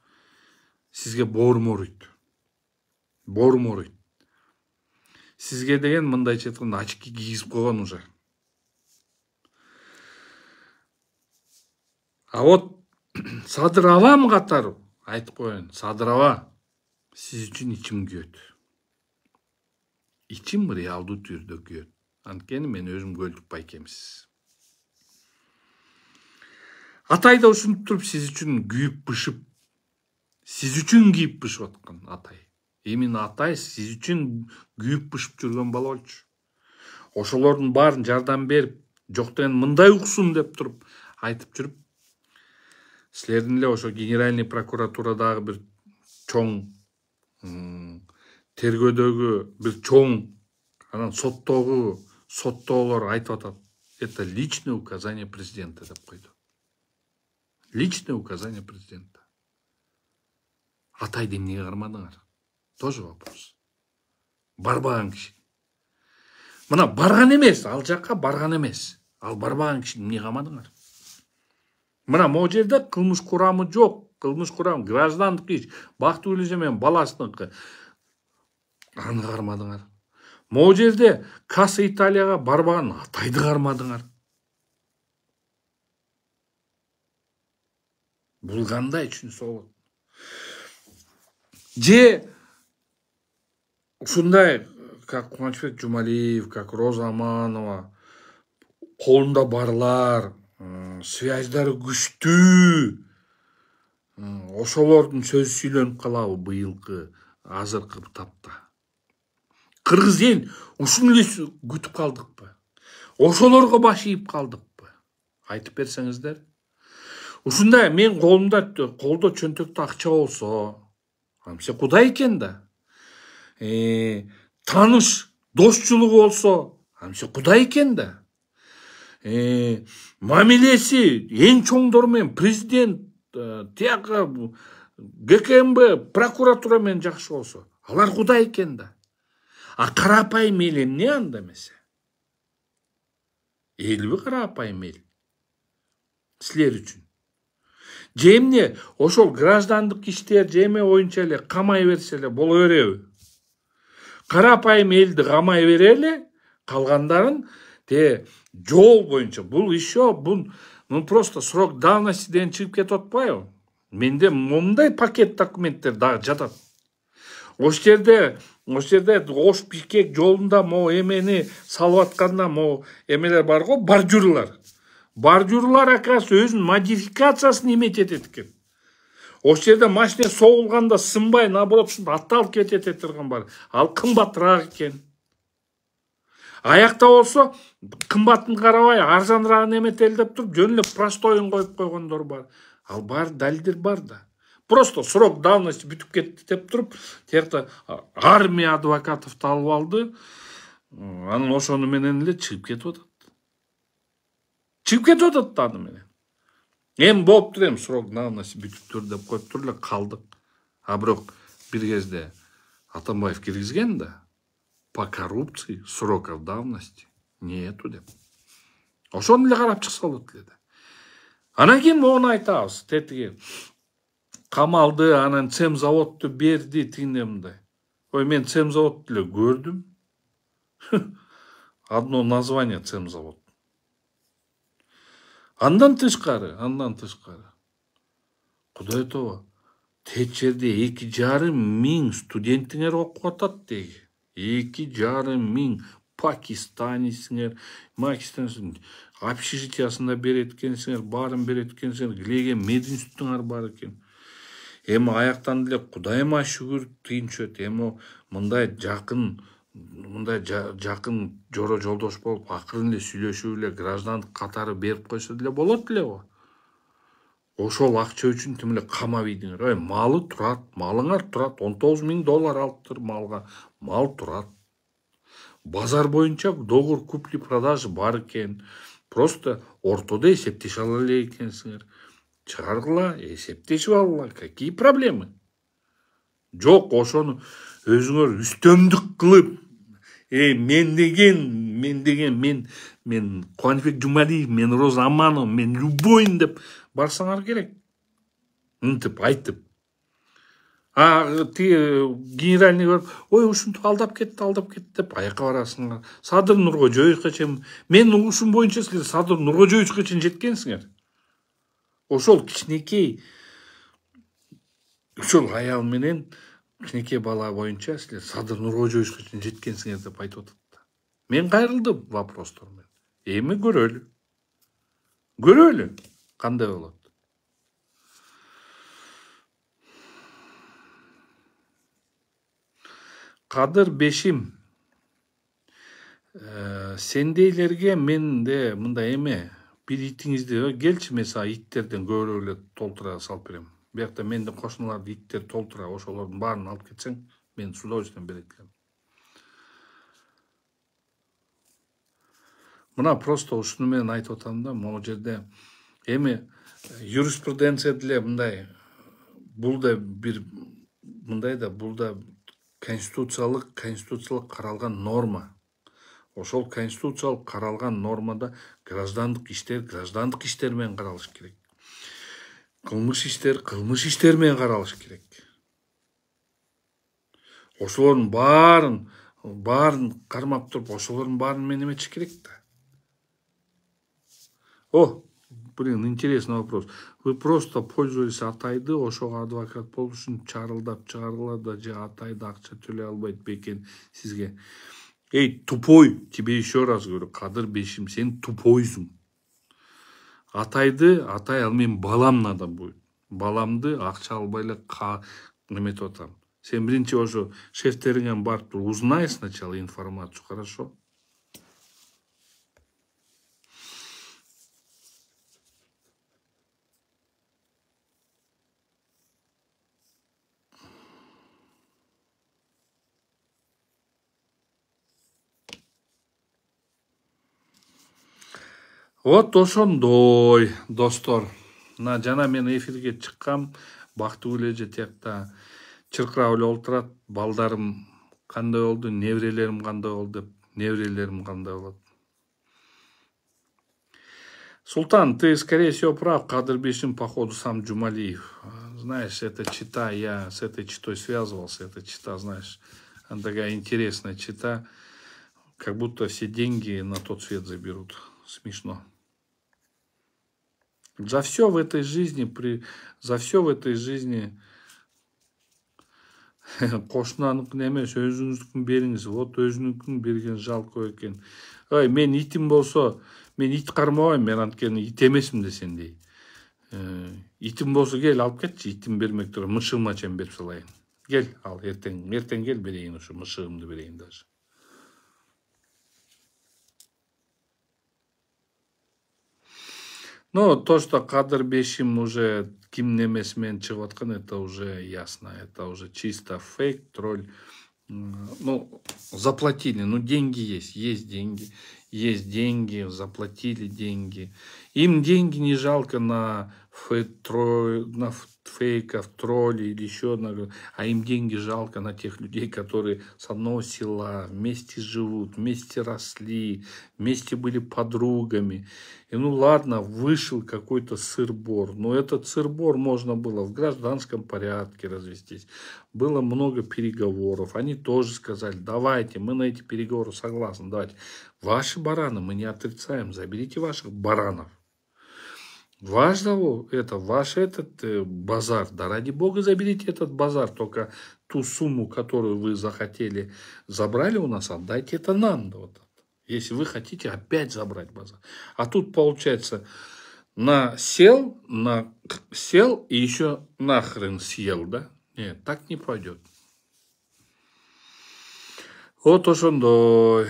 сизге боорморuyт. Сизге деген мындайча айтканда очки кийгизип койгон уже. А вот Садыр Авам катару айтып коеюн, Садыр Аба, сиз үчүн ичим күйөт. Ичим реалдуу түрдө күйөт. Анткени мен өзүм көлдүк байкемсиз. Атай да ушинтип туруп сиз үчүн күйүп-бышып, сиз үчүн кийип-бышып аткан Атай. Именно Атай сиз үчүн күйүп-бышып жүргөн бала болчу. Ошолордун баарын жардам берип, жок деген мындай уксун деп туруп айтып жүрүп, силердин эле ошо генеральный прокуратурадагы бир чоң тергөөдөгү бир чоң, анан соттоолор айтып атат. Это личное указание президента деп койду. Личное указание президента. Атайды эмнеге кармадыңар? Тоже вопрос. Барбаган киши. Мына барган эмес, ал жакка барган эмес. Ал барбаган киши эмнеге камадыңар? Мына могу жерде кылмыш курамы жок. Кылмыш курам граждандык иш. Бактыгүл эже менен баласыныкы. Аны кармадыңар. Могу жерде Касса Италияга барбаган Атайды кармадыңар. Бул кандай түшүнсө болот? Же ушундай, как Кубанычбек Жумалиев, как Роза Аманова, колунда барлар, связьдары күчтүү, ошолордун сөзү сүйлөнүп калабы быйылкы азыркы тапта? Кыргыз эл ушуну эле күтүп калдыкпы? Ошолорго баш ийип калдыкпы? Айтып берсеңиздер. Ушундай мен колдо чөнтөктө акча болсо, амсе Кудай экен да. Таныш досчулугу болсо, амсе Кудай экен да. Мамилеси эң чоңдор менен президент, тияка ГКМБ, прокуратура менен жакшы болсо, алар Кудай экен да. А карапайым эл эмне анда эмесе? Элби карапайым эл силер үчүн? Же эмне ошол граждандык иштер же эме боюнча эле камай берсе эле боло береби? Карапайым элди камай берели, калгандарын жол боюнча. Бул еще бул просто срок давностиден чыгып кетип атпайбы? Менде момундай пакет документтер дагы жатат. Ош жерде Ош Бишкек жолунда могу эмени салып атканда могу эмелер бар го, бордюрлар. Бордюрлар оказывается өзүнүн модификациясын эметет экен. Ош жерде машина соғылғанда сынбай, наоборот, атталып кетет турган бар. Ал кымбатыраак экен. Аяқта болсо кымбатын карабай, арзаныраагын эметели деп туруп, жөн эле простоюн коюп койгондор бар. Ал бар, далилдер бар да. Просто срок давности бүтүп кетти деп туруп, тиякта армия адвокатовду алып алды. Анын ошону менен эле чыгып кетип атат. Чыгып кетип атат да аны менен. Эми болуптур, эми срок давности бүтүптүр деп коюптур эле калдык. А бирок бир кезде Атамбаев киргизген да. По коррупции сроков давности нету деп. Ошону эле карап чыкса болот эле да. Анан кийин моуну айтабыз. Тетиги камалды, анан цемзаводду берди, тигине мындай. Ой, мен цемзаводду эле көрдүм. Одно название цемзавод. Андан тышкары. Кудай тоба, тет жерде 2,5 миң студентиңер окуп атат деги. 2,5 миң пакистанециңер, общежитиясында берет экенсиңер, баарын берет экенсиңер, килеген мединституттуңар бар экен. Эми аяктан деле Кудайыма шүгүр тыйынчөт. Эми мындай жакын жоро жолдош болуп, акырын эле сүйлөшүп эле граждандык катары берип койсо деле болот эле го. Ошол акча үчүн тим эле камап ийдиңер. Ой, малы турат, малыңар турат. $19 000 алыптыр малга. Мал турат. Базар боюнча договор купли-продажы бар экен. Просто ортодо эсептешип ала эле экенсиңер. Чыгаргыла, эсептешип алгыла. Какие проблемы? Жок, ошону өзүңөр үстөмдүк кылып, мен Кубанычбек Жумалиев, мен Роза Аманова, мен любойн деп барсаңар керек. Мынтип айтып. Генеральный көрүп, ой, ушинтип алдап кетти деп аяка барасыңар. Садыр Нуркожоевго чейин, мен ушун боюнча силер Садыр Нуркожоевго чейин жеткенсиңер. Ошол кичинекей, ошол аял менен кичинекей бала боюнча силер Садыр Нуркожоевго чейин жеткенсиңер деп айтып атат. Мен кайрылдым вопростор менен. Эми көрөлү. Кандай болот? Кадыр Бешим, сендейлерге мен де мындай эме, бир итиңизди келчи, мен сага иттерден көбүрөөк эле толтура салып берем. Биякта менде кошуналарды иттер толтура, ошолордун баарын алып кетсең, мен с удовольствием берет элем. Мына просто ушуну менен айтып атам да, могу жерде эми юриспруденция деле мындай, бул да бир мындай да бул да конституциялык каралган норма. Ошол конституциялык каралган нормада граждандык иштер менен каралыш керек. Кылмыш иштер менен каралыш керек. Ошолордун баарын кармап туруп, ошолордун баарын менен эметиш керек да. Блин, интересный вопрос. Вы просто пользуетесь Атайды, ошого адвокат болуш үчүн чарылдап чыгаргыла да же Атайды акча төлөй албайт бекен сизге. Эй, тупой, тебе еще раз говорю, Кадыр Бешим, сен тупойсуң. Атай ал мен балам надо будет. Баламды акча албай эле неметип атам. Сен биринчи ошо шефтериңен барып узнай сначала информацию, хорошо? Вот ошондой, достор. Жана мен эфирге чыккам, бактылуу эле же тиякта чыркырап эле олтурат. Балдарым кандай болду, неберелерим кандай болду деп, неберелерим кандай болот. Султан, ты, скорее всего, прав. Кадыр Бешим, походу, сам Джумалиев. Знаешь, эта чита, я с этой читой связывался. Эта чита, знаешь, она такая интересная чита. Как будто все деньги на тот свет заберут. Смешно. За все в этой жизни кошунаныкын эмес, өзүңүздүкүн бериңиз. Вот өзүнүкүн берген жалко экен. Ой, мен итим болсо, мен ит кармабайм, мен анткени ит эмесмин десендей. Итим болсо кел алып кетчи, итим бермек туруп, мышыгыма чейин берип салайын. Кел, ал эртең кел берейин, ушу мышыгымды берейин даже. Ну, то, что Кадыр Бешим уже кимдин эмесимен чыгып аткан, это уже ясно. Это уже чисто фейк, тролль. Ну, заплатили. Ну, деньги есть деньги, заплатили деньги. Им деньги не жалко на фейков, троллей или еще одного, а им деньги жалко на тех людей, которые с одного села вместе живут, вместе росли, вместе были подругами. И ну ладно, вышел какой-то сыр-бор, но этот сыр-бор можно было в гражданском порядке развестись. Было много переговоров, они тоже сказали, давайте, мы на эти переговоры согласны, давайте. Ваши бараны мы не отрицаем, заберите ваших баранов. Ваш базар, да ради бога заберите этот базар, только ту сумму, которую вы захотели, забрали у нас, отдайте это нам. Вот, если вы хотите опять забрать базар. А тут получается, сел и еще нахрен съел, да? Нет, так не пойдет. Вот ошондой.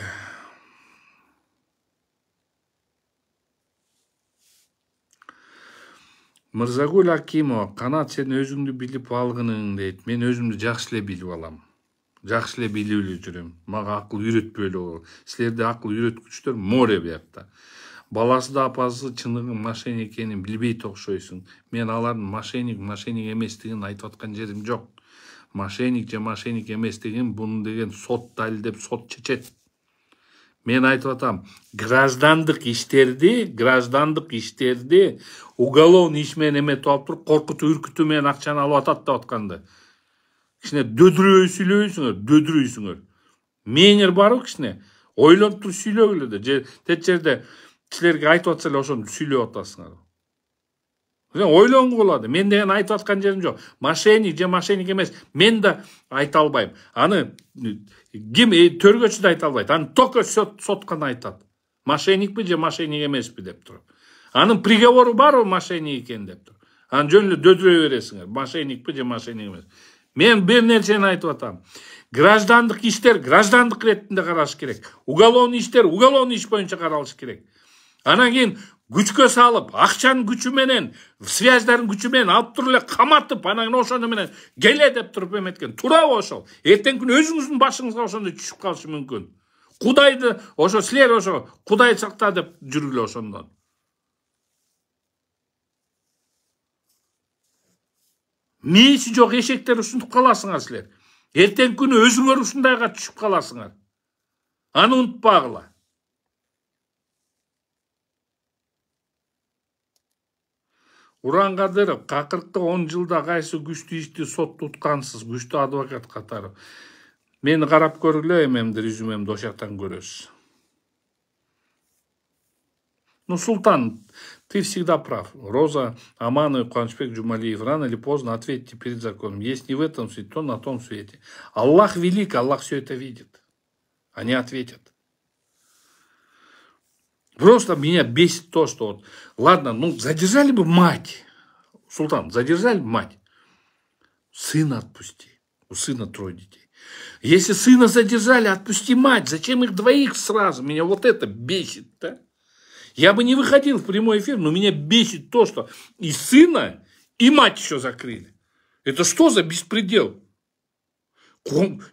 Мырзагүл Акимова, Канат, сен өзүңдү билип алгының дейт. Мен өзүмдү жакшы эле билип алам. Жакшы эле билип эле жүрөм. Мага акыл үйрөтпөй эле. Силерде акыл үйрөткүчтөр море буякта. Баласы да апасы чыныгы мошенник экенин билбейт окшойсуң. Мен алардын мошенник эместигин айтып аткан жерим жок. Мошенник же мошенник эместигин бунун деген сот далилдеп сот чечет. Мен айтып атам, граждандык иштерди уголовный иш менен эметип алып туруп, коркутуу, үркүтүү менен акчаны алып атат деп атканды. Кичине дөдрөй сүйлөйсүңөр. Мээңер барбы кичине? Ойлонуп туруп сүйлөгүлө да. Тет жерде силерге айтып атса эле ошону сүйлөп атасыңар. Ойлонгула да. Мен деген айтып аткан жерим жок. Мошенник же мошенник эмес. Мен да айта албайм. Аны ким төргөчү да айта албайт. Аны только сот гана айтат. Мошенникпи же мошенник эмеспи деп туруп. Анын приговору барбы мошенник экен деп туруп. Аны жөн эле дөдрөй бересиңер. Мошенникпи же мошенник эмес. Мен бир нерсени айтып атам. Граждандык иштер граждандык иретинде каралыш керек. Уголовный иштер уголовный иш боюнча каралыш керек. Анан кийин күчкө салып, акчанын күчү менен, связьдардын күчү менен алып туруп эле каматып, анан ошону менен келе деп туруп эметкен. Туурабы ошол? Эртең күнү өзүңүздүн башыңызга ошондой түшүп калышы мүмкүн. Кудайды, ошо силер ошо Кудай сакта деп жүргүлө ошондон. мээси жок эшектер ушинтип каласыңар силер. Эртең күнү өзүңөр ушундайга түшүп каласыңар. Аны унутпагыла. Уран Кадыров, какыркы 10 жылда кайсы күчтүү ишти сотто уткансыз, күчтүү адвокат катары. Мени карап көргүлө, эмемди резюмемди ошоктон көрөсүз. Ну, Султан, ты всегда прав. Роза Аманова, Куанышбек Джумалиев, рано или поздно ответьте перед законом. Если не в этом свете, то на том свете. Аллах велик, Аллах все это видит. Они ответят. Просто меня бесит то, что вот, ладно, ну задержали бы мать. Султан, задержали бы мать. Сына отпусти. У сына 3 детей. Если сына задержали, отпусти мать. Зачем их двоих сразу? Меня вот это бесит, да? Я бы не выходил в прямой эфир, но меня бесит то, что и сына, и мать еще закрыли. Это что за беспредел?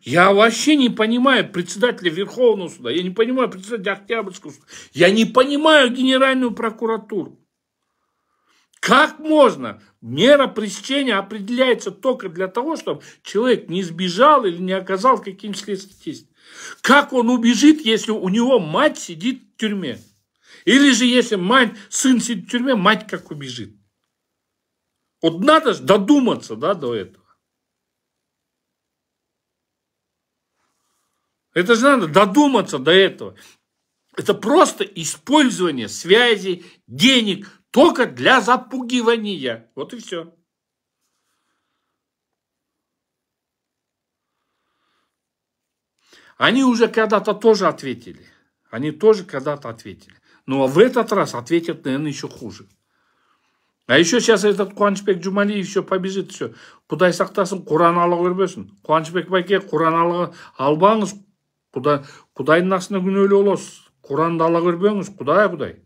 Я вообще не понимаю председателя Верховного суда, я не понимаю председателя Октябрьского суда, я не понимаю Генеральную прокуратуру. Как можно? Мера пресечения определяется только для того, чтобы человек не сбежал или не оказал каким-то следственным действием. Как он убежит, если у него мать сидит в тюрьме? Или же если сын сидит в тюрьме, мать как убежит? Вот надо же додуматься, да, до этого. Это же надо додуматься до этого. Это просто использование связей, денег, только для запугивания. Вот и все. Они уже когда-то тоже ответили. Они тоже когда-то ответили. Но в этот раз ответят, наверное, еще хуже. А еще сейчас этот Куанышбек Джумалиев еще побежит. Все. Кудай сақтасын, Құран ала көрбесін. Куанышбек байке, Құран албаңыз. Кудайдың астына күнөөлүү болосуз. Құранды ала көрбөңүз. Кудай.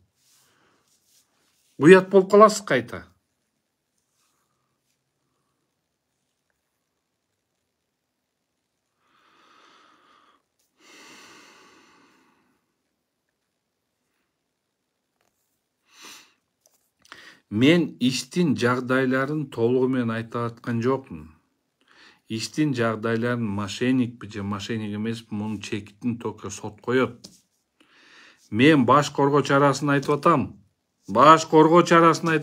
Уят болуп каласыз кайта. Мен иштин жагдайларын толугу менен айтып аткан жокмун. Иштин жагдайларын мошенникпи же мошенник эмеспи, мунун чекитин только сот коет. Мен баш коргоо чарасын айтып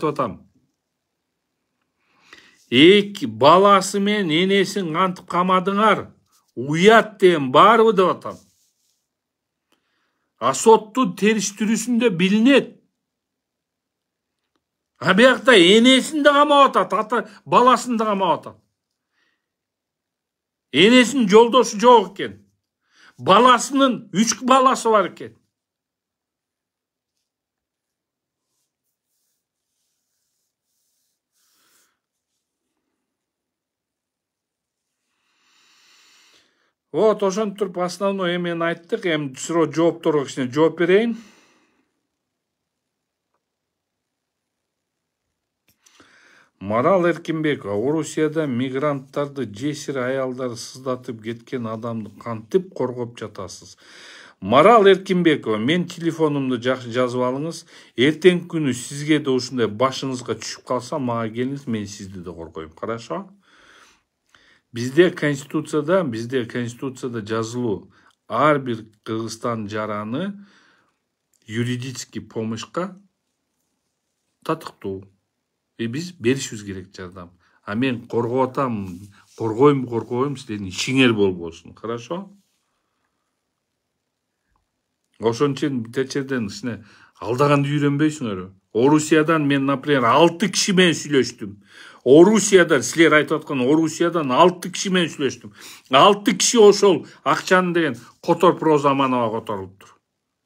атам. Эки баласы менен энесин кантип камадыңар? Уят деген барбы деп атам. А соттун териштирүүсүндө билинет. А биякта энесин да камап атат, баласын да камап атат. Энесinin жолдошу жок экен. Баласынын 3 баласы бар экен. Вот, ошентип туруп основной эмени айттык. Эми суроо жоопторго кичине жооп берейин. Марал Эркинбекова, Орусияда мигранттарды жесир аялдары сыздатып кеткен адамды кантип коргоп жатасыз? Марал Эркинбекова, мен телефонумду жакшы жазып алыңыз. Эртең күнү сизге да ушундай башыңызга түшүп калса, мага келиңиз, мен сизди да коргойм. Хорошо? Bizde konstitutsiyada жазылуу ар бир Кыргызстан жараны юридический помощька татыктуу. Биз беришибиз керек жардам. А мен коргоп атам, коргойм, силердин ишиңер болбосун. Хорошо? Ошон үчүн бир жерден алдаганды үйрөнбөйсүңөр. Орусиядан мен, например, 6 киши менен сүйлөштүм. Орусиядан, силер айтып аткан Орусиядан 6 киши менен сүйлөштүм. 6 киши ошол акчаны деген Котор Роза Аманова которулуптур.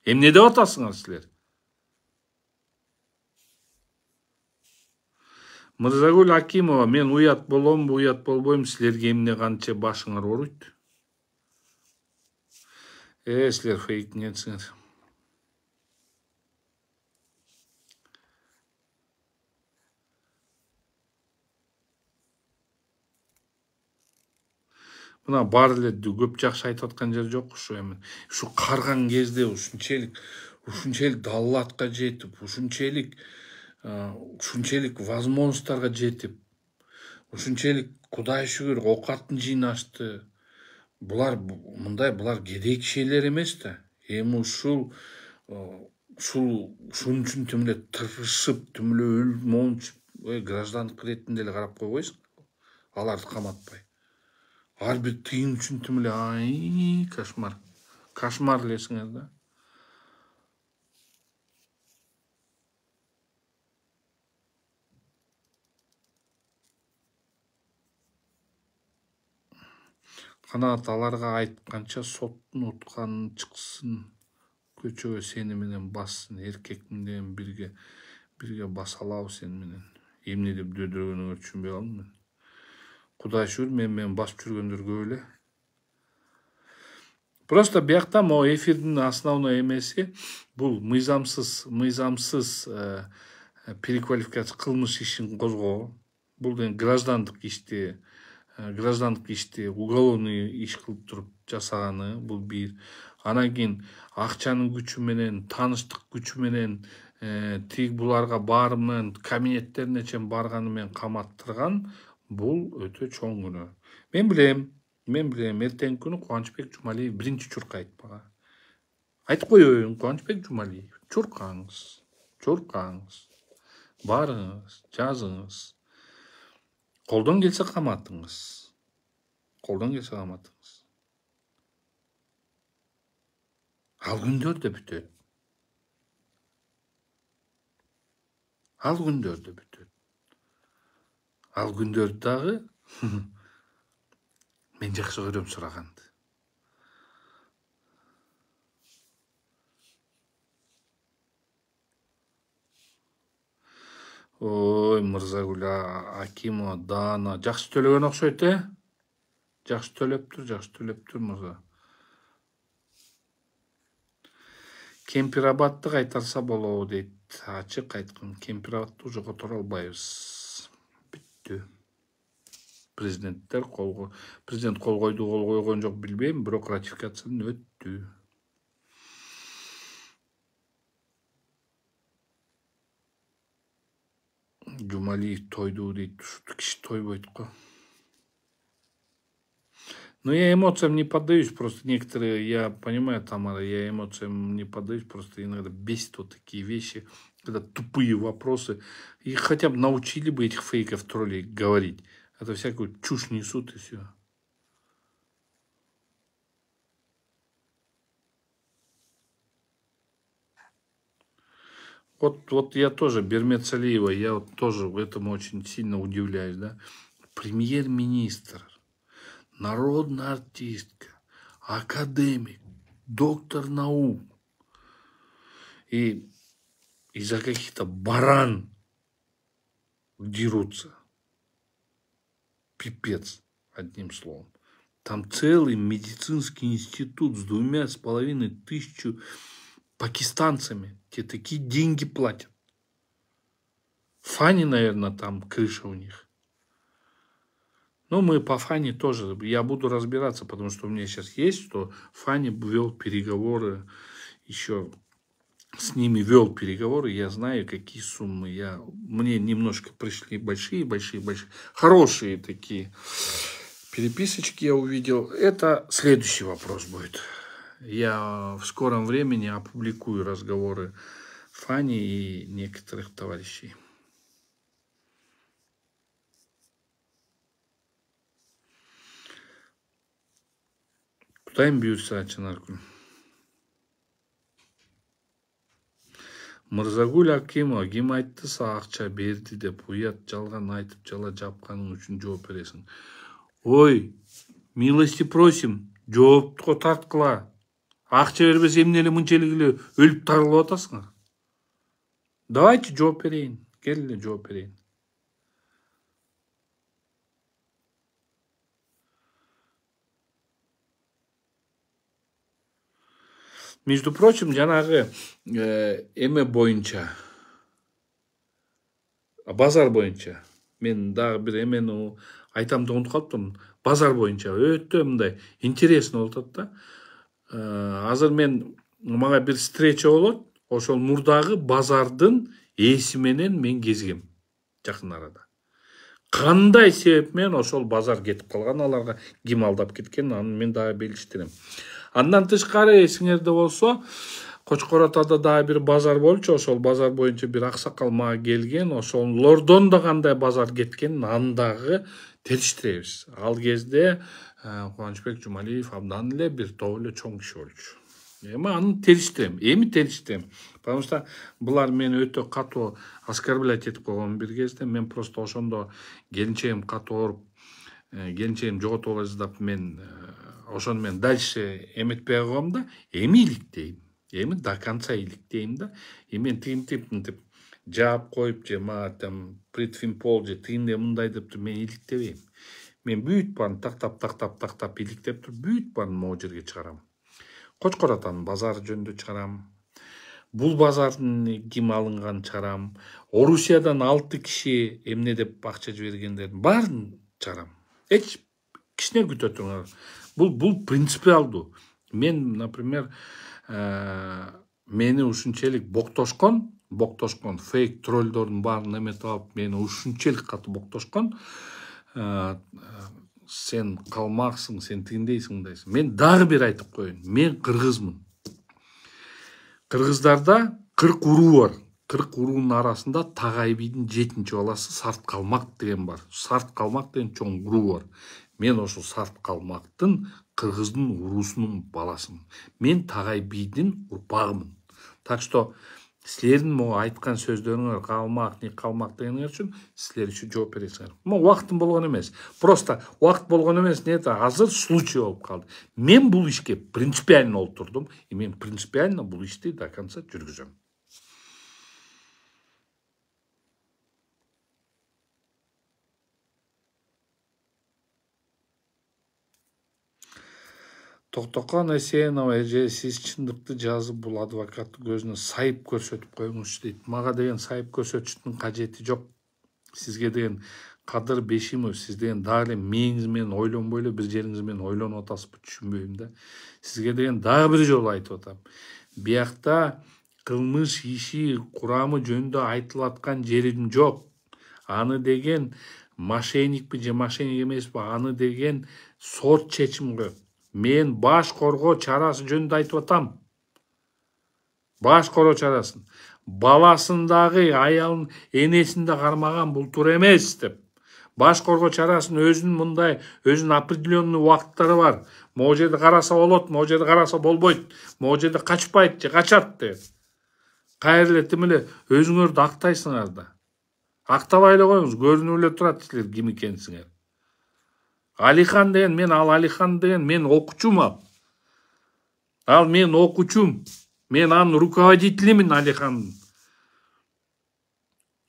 Эмне деп атасыңар силер? Мырзагүл Акимова, мен уят боломбу, уят болбойм, силерге эмне канча башыңар ооруйт? Силер фейктеңерсиңер. Мына бар эле көп жакшы айтып аткан жер жок ушу эми. Ушу карган кезде ушунчалык даллатка жетип, ушунчалык возможностьтарга жетип, ушунчалык Кудай шүгүр оокатын жыйнашты. Булар кедей кишилер эмес да. Эми ушул ушун үчүн тим эле тырышып, тим эле өлүп мончуп, граждандык иретинде эле карап койбойсуң. Аларды каматпай. Ар бир тыйын үчүн тим эле кошмар. Кошмар элесиңер да. Канаат аларга айтканча соттун утканын чыксын, көчөгө сени менен бассын, эркекмин деген бирге баса алабы сени менен. Эмне деп дөдөргөнүңөрдү түшүнбөй калдым мен. Кудай шүгүр менен басып жүргөндөр көп эле. Просто биякта могу эфирдин основной эмеси бул мыйзамсыз переквалификация кылмыш ишин козгоо. Бул деген граждандык ишти уголовный иш кылып туруп жасаганы, бул бир. Анан кийин акчанын күчү менен, тааныштык күчү менен тиг буларга баары менен кабинеттерине чейин барганы менен каматтырган, бул өтө чоң күнөө. Мен билем, эртеңки күнү Кубанычбек Жумалиев биринчи чуркайт мага. Айтып коеюн, Кубанычбек Жумалиев, чуркаңыз, барыңыз, жазыңыз. Колдон келсе каматыңыз. Ал күндөр да бүтөт. Ал күндөр дагы мен жакшы көрөм сураганды. Ой, Мырзагүл Акимова, Дана, жакшы төлөгөн окшойт, Жакшы төлөптүр мырза. Кемпирабадды кайтарса болобу дейт. Ачык айткан, Кемпирабадды уже которо албайбыз. Бүттү. Президент кол койгон жок билбейм, бирок ратификациядан өттү. Жумалиев тойду дейт, ушул киши тойбойт го. Но я эмоциям не поддаюсь, просто некоторые, я понимаю, Тамара, я эмоциям не поддаюсь, просто иногда бесит вот такие вещи, когда тупые вопросы. И хотя бы научили бы этих фейков троллей говорить. Это всякую чушь несут и все. Вот я тоже, Бермет Салиева, я вот тоже в этом очень сильно удивляюсь, да. Премьер-министр, народная артистка, академик, доктор наук. И из-за каких-то баран дерутся. Пипец, одним словом. Там целый медицинский институт с 2500 пакистанцами. Те такие деньги платят. Фани, наверное, там крыша у них. Но мы по Фани тоже, я буду разбираться, потому что у меня сейчас есть, что Фани вел переговоры, еще с ними вел переговоры, я знаю, какие суммы. Мне немножко пришли большие, хорошие такие переписочки я увидел. Это следующий вопрос будет. Я в скором времени опубликую разговоры Фани и некоторых товарищей. Кудайым буйрса, Чынаргүл. Мырзагүл Акимова, ким айтты акча берди деп, уят жалган айтып жала жапканың үчүн жооп бересиң. Ой, милости просим, жоопту тарткыла. Акча бербесе эмне эле мынчалык эле өлүп тарылып атасыңар. Давайте жооп берейин. Кел эле жооп берейин. Между прочим, жанагы эме боюнча, базар боюнча, мен дагы бир эмени айтам деп унутуп калыптырмын. Базар боюнча өтө мындай интересно болуп атат да. Азыр мага бир встреча болот. Ошол мурдагы базардын ээси менен мен кезгем жакын арада. кандай себеп менен ошол базар кетип калган, аларга ким алдап кеткен, аны мен дагы белиштирем. Андан тышкары эсиңерде болсо, Кочкор Атада дагы бир базар болчу, ошол базар боюнча бир аксакал мага келген, ошолордон да кандай базар кеткенин аны дагы териштиребиз. Ал кезде Кубанычбек Жумалиев абдан эле бир топ эле чоң киши болчу. Эми аны териштирем. Потому что булар мени өтө катуу оскорблять этип койгон бир кезде, мен просто ошондо келинчегим катуу ооруп, келинчегим жоготуп алат деп мен ошону мен дальше эметпей койгом да, эми иликтейм. Эми до конца иликтейм да. Мен тигинтип жаап коюп же мага там предфинпол же тигиндей мындай деп мен иликтебейм. Мен бүт баарын тактап иликтеп туруп бүт баарын могу жерге чыгарам. Кочкор Атанын базары жөнүндө чыгарам. Бул базардын ким алынганын чыгарам. Орусиядан 6 киши эмне деп акча жибергендердин баарын чыгарам. Эч кичине күтө туруңар. Бул принципиалдуу. Мен, например, мени ушунчалык боктошкон фейк троллдордун баарын эметип алып, мени ушунчалык катуу боктошкон, сен калмаксың, сен тигиндейсиң, мындайсың. Мен дагы бир айтып коеюн. Мен кыргызмын. Кыргыздарда 40 уруу бар. 40 уруунун арасында Тагай бийдин 7-чи баласы Сарт Калмак деген бар. Сарт Калмак деген чоң уруу бар. Мен ошол Сарт Калмактын кыргыздын уруусунун баласымын. Мен Тагай бийдин урпагымын. Так что силердин могу айткан сөздөрүңөр калмак, не калмак дегениңер үчүн силер үчүн жооп бересиңер. Убактым болгон эмес. Просто убакыт болгон эмес, азыр случай болуп калды. Мен бул ишке принципиально олтурдум, и мен принципиально бул ишти до конца жүргүзөм. Токтокон Эсенова эже, сиз чындыкты жазып бул адвокаттын көзүнө сайып көрсөтүп коюңузчу дейт. Мага деген сайып көрсөтүштүн кажети жок. Сизге деген Кадыр Бешимов, сиз деген дагы эле мээңиз менен ойлонбой эле бир жериңиз менен ойлонуп атасызбы, түшүнбөйм да. Сизге деген дагы бир жолу айтып атам. Биякта кылмыш иши курамы жөнүндө айтылып аткан жерим жок. Аны деген мошенникпи же мошенник эмеспи, аны деген сот чечим коет. Мен баш коргоо чарасы жөнүндө айтып атам. Баш коргоо чарасын. Баласындагы аялын энесин да кармаган, бул туура эмес деп. Баш коргоо чарасын өзүнүн мындай, өзүнүн определенный убакыттары бар. Могу жерде караса болот, могу жерде караса болбойт. Могу жерде качпайт же качат деп. Кайра эле тим эле өзүңөрдү актайсыңар да. Актабай эле коюңуз, көрүнүп эле турат силер ким экенсиңер. Алихан деген, Алихан деген, мен окуучумун ал. Ал мен окуучум. Мен анын руководителимин Алихандын.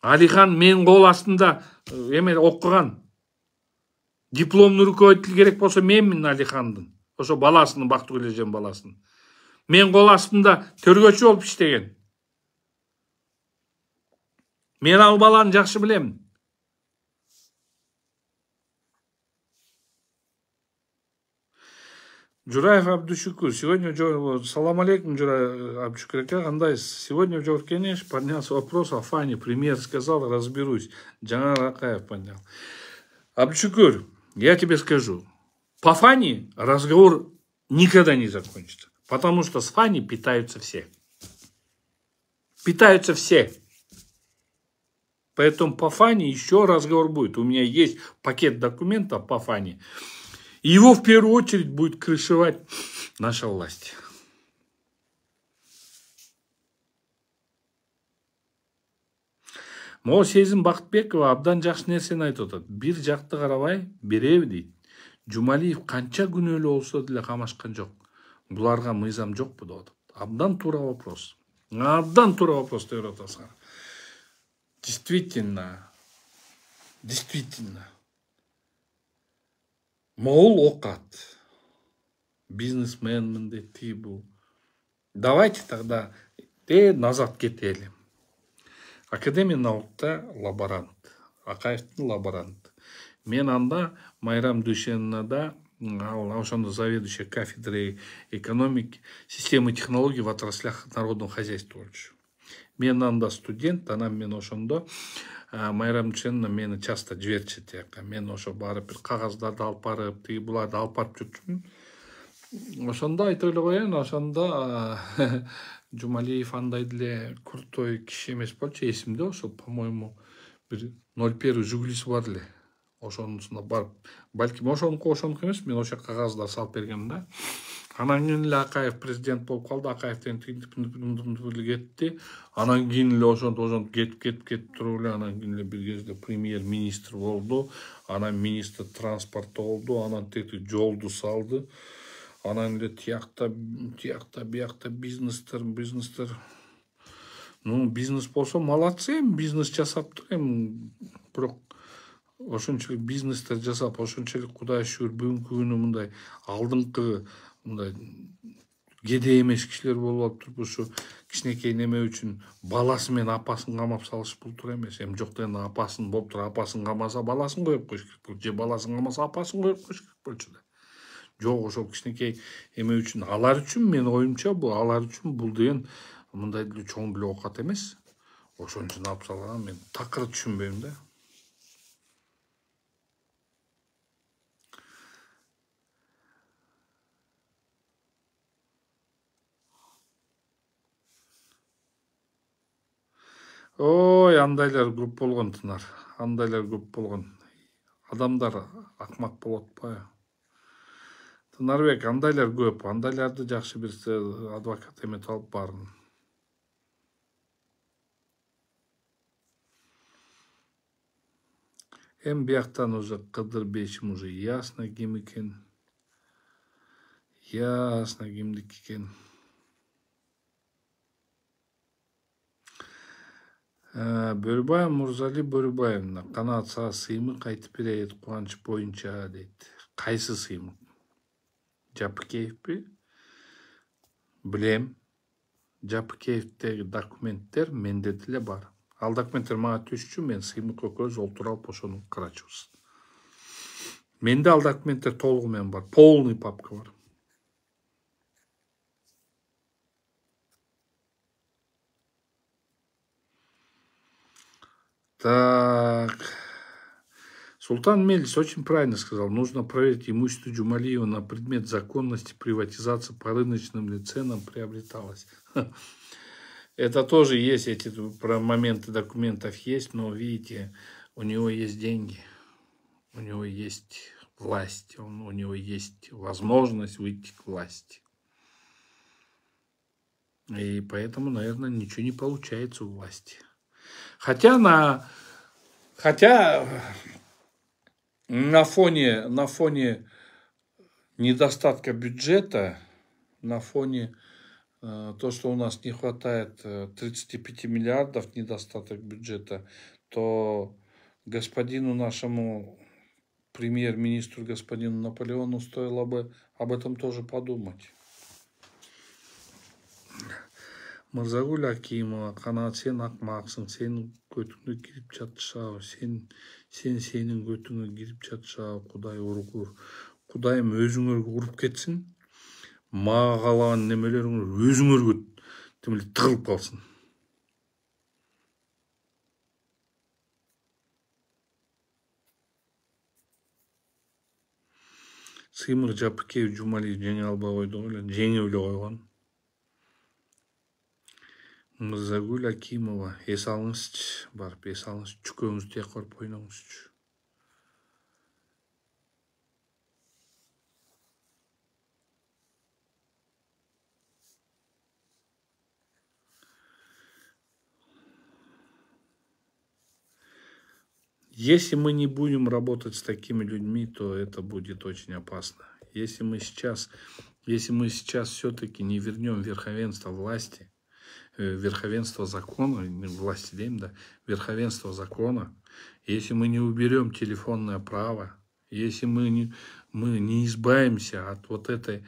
Алихан мен кол астында эме окуган. Дипломный руководитель керек болсо менмин Алихандын. Ошо баласынын, Бактыгүл эженин баласынын. Мен кол астында төргөчү болуп иштеген. Мен ал баланы жакшы билем. Жураев Абдушукур. Сегодня, салам алейкум, Жураев Абдушукур. Сегодня в Джоркенеш поднялся вопрос о Фане. Премьер сказал, разберусь. Джанар Ракаев поднял. Абдушукур, я тебе скажу. По Фане разговор никогда не закончится. Потому что с Фани питаются все. Питаются все. Поэтому по Фане еще разговор будет. У меня есть пакет документов по Фане. Его в первую очередь будет крышевать наша власть. Могу Сезим Бактыбекова абдан жакшы нерсени айтып атат. Бир жакты карабай береби дейт. Жумалиев канча күнөөлүү болсо деле камашкан жок. Буларга мыйзам жокпу деп атат. Абдан туура вопрос. Абдан туура вопрос деп атасыңар. Действительно. Могул окат. Бизнесменмин дейт тибу. Давайте тогда назад кетели. Академия наукта лаборант. Акаевдин лаборант. Мен анда Майрам Дүйшеновнада ошондо заведующий кафедрой экономики, системы технологий в отраслях народного хозяйства болчу. Мен анда студент, анан мен ошондо Майрам Ченна мени часто жиберчү тияка. Мен ошо барып бир кагаздарды алып барып, тиги буларды алып барып жүрчүмүн. Ошондо айтып эле коеюн, ошондо Жумалиев андай деле крутой киши эмес болчу, эсимде ошол, по-моему, бир 01 Жигулиси бар эле. Ошонусуна барып, балким ошонуку эмес, мен ошо кагаздар салып бергем да. Анан кийин эле Акаев президент болуп калды, Акаевден кетти. Анан кийин эле ошонтип кетип туруп эле, анан кийин эле бир кезде премьер-министр болду, анан министр транспорта болду, анан тети жолду салды. Анан эле тиякта биякта бизнестер. Ну, бизнес болсо молодцы, бизнес жасаптыр эми. Бирок ошончолук бизнестер жасап, ошончолук Кудайга шүгүр бүгүнкү күнү мындай алдыңкы мындай кедей эмес кишилер болуп алыптыр. Ушу кичинекей неме үчүн баласы менен апасын камап салыш бул туура эмес. Эми жок дегенде апасын болуптур, апасын камаса баласын коюп коюш керек, же баласын камаса апасын коюп коюш керек болчу да. Жок, ошол кичинекей эме үчүн, алар үчүн менин оюмча бул алар үчүн бул деген мындай деле чоң деле оокат эмес. Ошон үчүн алып салган мен такыр түшүнбөйм да. Ой, андайлар көп болгон Тынар. Андайлар көп болгон. Адамдар акмак болуп атпайбы? Тынарбек, андайлар көп. Андайларды жакшы бир адвокат эметип алып барын. Эми бияктан уже Кыдырбечим уже ясно ким экен. Ясно кимдики экен. Бөрүбаев Мурзали Бөрүбаевна канаат сага сыймык айтып берет кубанч боюнча дейт. Кайсы сыймык? Жапыкеевпи? Билем. Жапыкеевдеги документтер менде деле бар. Ал документтер мага түшчү, мен сыймык экөөбүз олтуруп алып ошону карачубуз. Менде ал документтер толугу менен бар, полный папка бар. Так. Султан Мельс очень правильно сказал. Нужно проверить имущество Джумалиева на предмет законности приватизации по рыночным ли ценам приобреталось. Это тоже есть, эти про моменты документов есть, но видите, у него есть деньги, у него есть власть, у него есть возможность выйти к власти. И поэтому, наверное, ничего не получается у власти. Хотя на фоне недостатка бюджета, на фоне то, что у нас не хватает 35 миллиардов недостаток бюджета, то господину нашему премьер-министру, господину Наполеону, стоило бы об этом тоже подумать. Мырзагүл Акимова, канаат сен акмаксың, сенин көтүңө кирип жатышабы, сенин көтүңө кирип жатышабы, Кудай ургур. Кудайым өзүңөргө уруп кетсин, мага калаган немелериңер өзүңөргө тыгылып калсын. Сыймык Жапыкеев Жумалиев жеңе албай койду эле, жеңип эле койгон. Мырзагүл Акимова, эс алыңызчы, барып эс алыңызчы, чүкөңүздү тияк барып ойноңузчу. Если мы не будем работать с такими людьми, то это будет очень опасно. Если мы сейчас все-таки не вернем верховенство власти, верховенство закона, власти дейм, да, верховенство закона, если мы не уберем телефонное право, если мы не избавимся от вот этой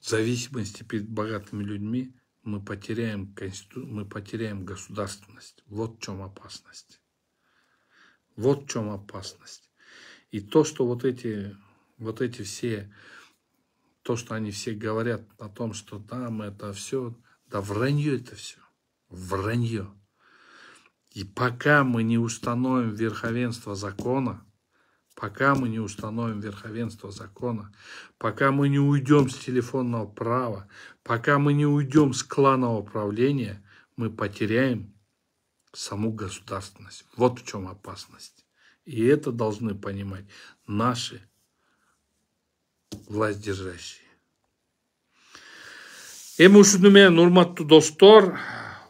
зависимости перед богатыми людьми, мы потеряем государственность. Вот в чем опасность. Вот в чем опасность. И то, что вот эти все то, что они все говорят о том, что там это все, да вранье это все, вранье. И пока мы не установим верховенство закона, пока мы не установим верховенство закона, пока мы не уйдем с телефонного права, пока мы не уйдем с кланового управления, мы потеряем саму государственность. Вот в чем опасность. И это должны понимать наши власть держащие. Эми ушуну менен урматтуу достор,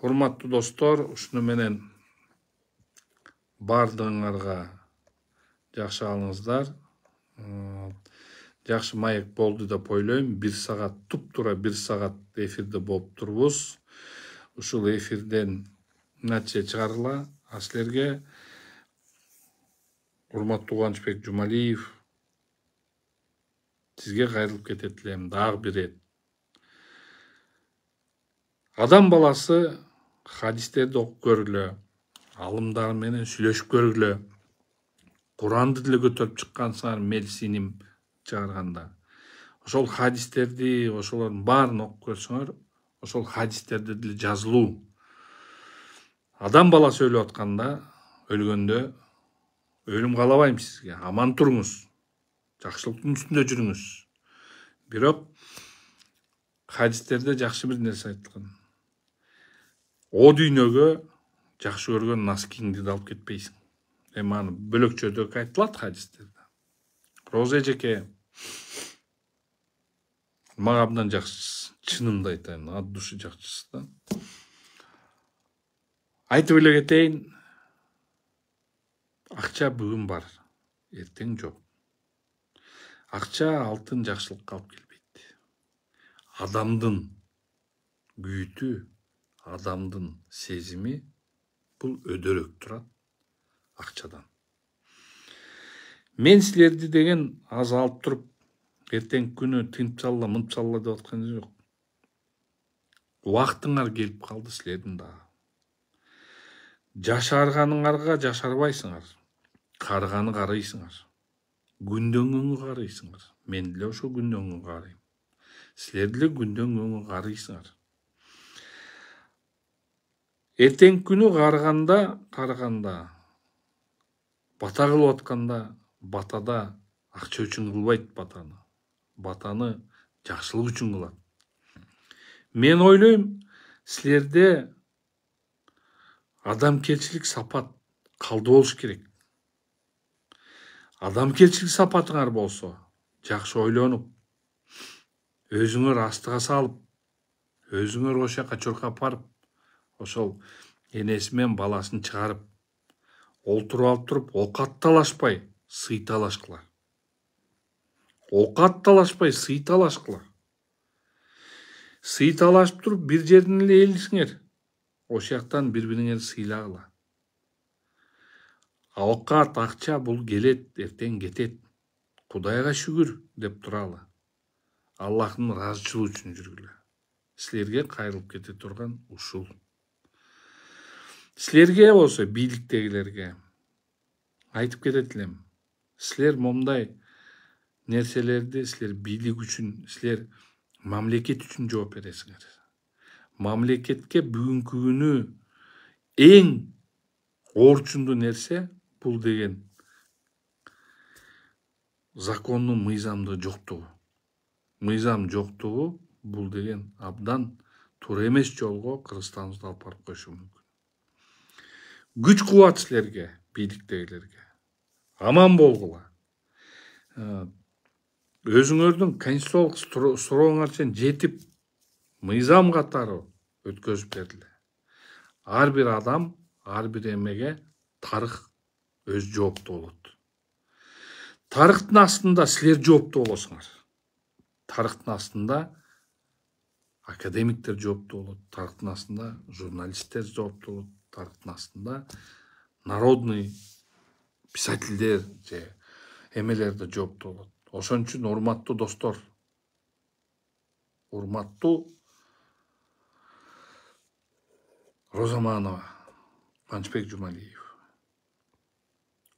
ушуну менен бардыгыңарга жакшы алыңыздар. Жакшы маек болду деп ойлойм. 1 саат, туп-тура 1 саат эфирде болуп турбуз. Ушул эфирден натыйжа чыгарыла. А силерге урматтуу Кубанычбек Жумалиев, сизге кайрылып кетет элем дагы бир рет. Адам баласы хадистерди окуп көргүлө, алымдар менен сүйлөшүп көргүлө. Куранды деле көтөрүп чыккансыңар медисиним чыгарганда. Ошол хадистерди, ошолордун баарын окуп көрсөңөр, ошол хадистерде деле жазылуу. Адам баласы өлүп атканда, өлгөндө өлүм каалабайм сизге. Аман туруңуз. Жакшылыктын үстүндө жүрүңүз. Бирок хадистерде жакшы бир нерсе айтылган. О дүйнөгө жакшы көргөн носкиңди да алып кетпейсиң. Эми аны бөлөкчөдөк айтылат хадистерде. Роза эжеке мага абдан жакшы, чынымды айтайын, от души жакчысы да. Айтып эле кетейин, акча бүгүн бар, эртең жок. Акча алтын жакшылыкка алып келбейт. Адамдын күйүтү, адамдын сезими бул өдөрөк турат акчадан. Мен силерди деген аз алып туруп, эртең күнү тынып салла, мынып салла деп аткан жок. Убактыңар келип калды силердин да. Жашарганыңарга жашарбайсыңар. Карганы карыйсыңар. Күндөн күнгө карыйсыңар. Мен деле ошо күндөн күнгө карыйм. Силер деле күндөн күнгө карыйсыңар. Эртең күнү карганда, бата кылып атканда, батада акча үчүн кылбайт батаны. Батаны жакшылык үчүн кылат. Мен ойлойм, силерде адамкелчилик сапат калды болуш керек. Адамкелчилик сапатыңар болсо, жакшы ойлонуп, өзүңөр астыга салып, өзүңөр ошо жака чуркап барып, ошол энеси менен баласын чыгарып, олтуруп алып туруп, окат талашпай, сый талашкыла. Окат талашпай, сый талашкыла. Сый талашып туруп, бир жерден эле элисиңер. Ошол жактан бири-бириңерди сыйлагыла. Окат, акча бул келет, эртең кетет. Кудайга шүгүр деп туралы. Аллахтын ыраазычылыгы үчүн жүргүлө. Силерге кайрылып кете турган ушул. Силерге болсо бийликтегилерге айтып кетет элем. Силер момундай нерселерди силер бийлик үчүн, силер мамлекет үчүн жооп бересиңер. Мамлекетке бүгүнкү күнү эң орчундуу нерсе бул деген закондун мыйзамдын жоктугу. Мыйзам жоктугу бул деген абдан туура эмес жолго Кыргызстаныбызды алып барып коюшу мүмкүн. Күч кубат силерге, бийликтегилерге. Аман болгула. Өзүңөрдүн конституциялык сурооңар чейин жетип, мыйзам катары өткөзүп бердиле. Ар бир адам, ар бир эмеге тарых өз жооптуу болот. Тарыхтын астында силер жооптуу болосуңар. Тарыхтын астында академиктер жооптуу болот. Тарыхтын астында журналисттер жооптуу болот. Тарыхтын астында народный писательдер же эмелерде жооптуу болот. Ошон үчүн урматтуу достор, урматтуу Роза Манова, Кубанычбек Жумалиев,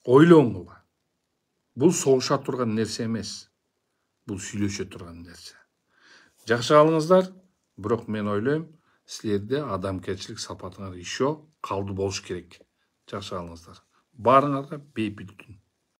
ойлоңула. Бул согуша турган нерсе эмес. Бул сүйлөшө турган нерсе. Жакшы калыңыздар. Бирок мен ойлойм, силерде адамгерчилик сапатыңар еще калды болуш керек. Жакшы калыңыздар. Баарыңарга бейпил түн.